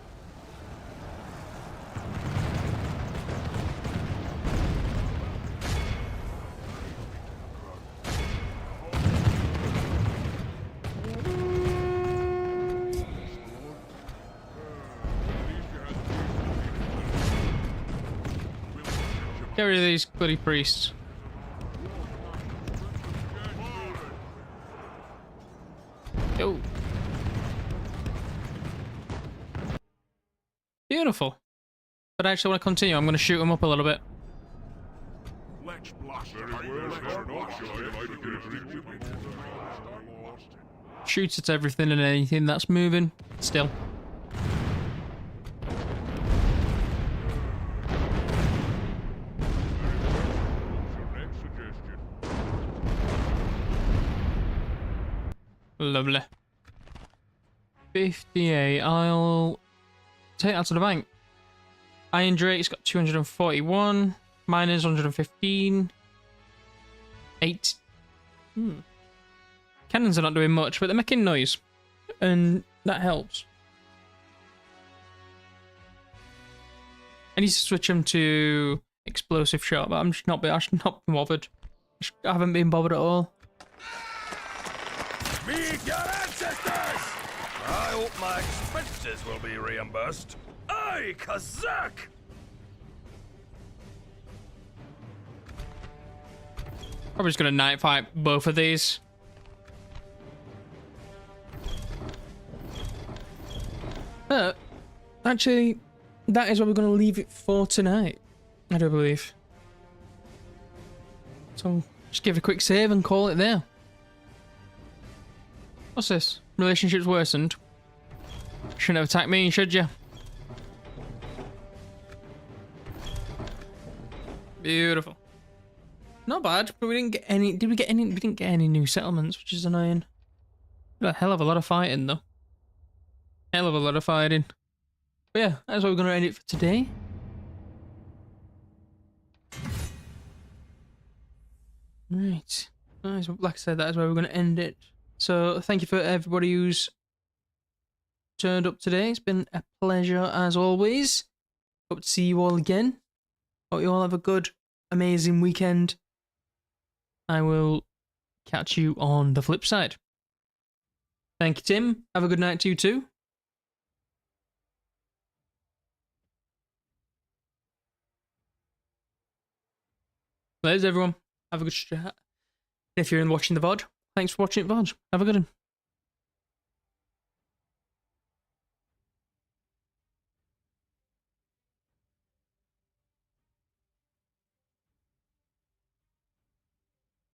Get rid of these bloody priests. Yo. Beautiful. But I actually want to continue. I'm going to shoot him up a little bit. Let's blast them. Let's blast them. Shoots at everything and anything that's moving. Still. Lovely. 58. I'll take that to the bank. Iron Drake's got 241. Miners 115. 8. Cannons are not doing much, but they're making noise. And that helps. I need to switch them to explosive shot, but I'm just not bothered. I haven't been bothered at all. Meet your ancestors! I hope my expenses will be reimbursed. Aye, Kazakh! Probably just gonna night fight both of these. But actually, that is where we're going to leave it for tonight, I do believe. So, just give it a quick save and call it there. What's this? Relationships worsened. Shouldn't have attacked me, should you? Beautiful. Not bad, but we didn't get any. Did we get any? We didn't get any new settlements, which is annoying. A hell of a lot of fighting, though. Hell of a lot of fighting. But yeah, that's what we're going to end it for today. Right. Nice. Like I said, that is where we're going to end it. So thank you for everybody who's turned up today. It's been a pleasure as always. Hope to see you all again. Hope you all have a good, amazing weekend. I will catch you on the flip side. Thank you, Tim. Have a good night to you too. There's everyone. Have a good chat. If you're watching the VOD, thanks for watching it, VOD. Have a good one.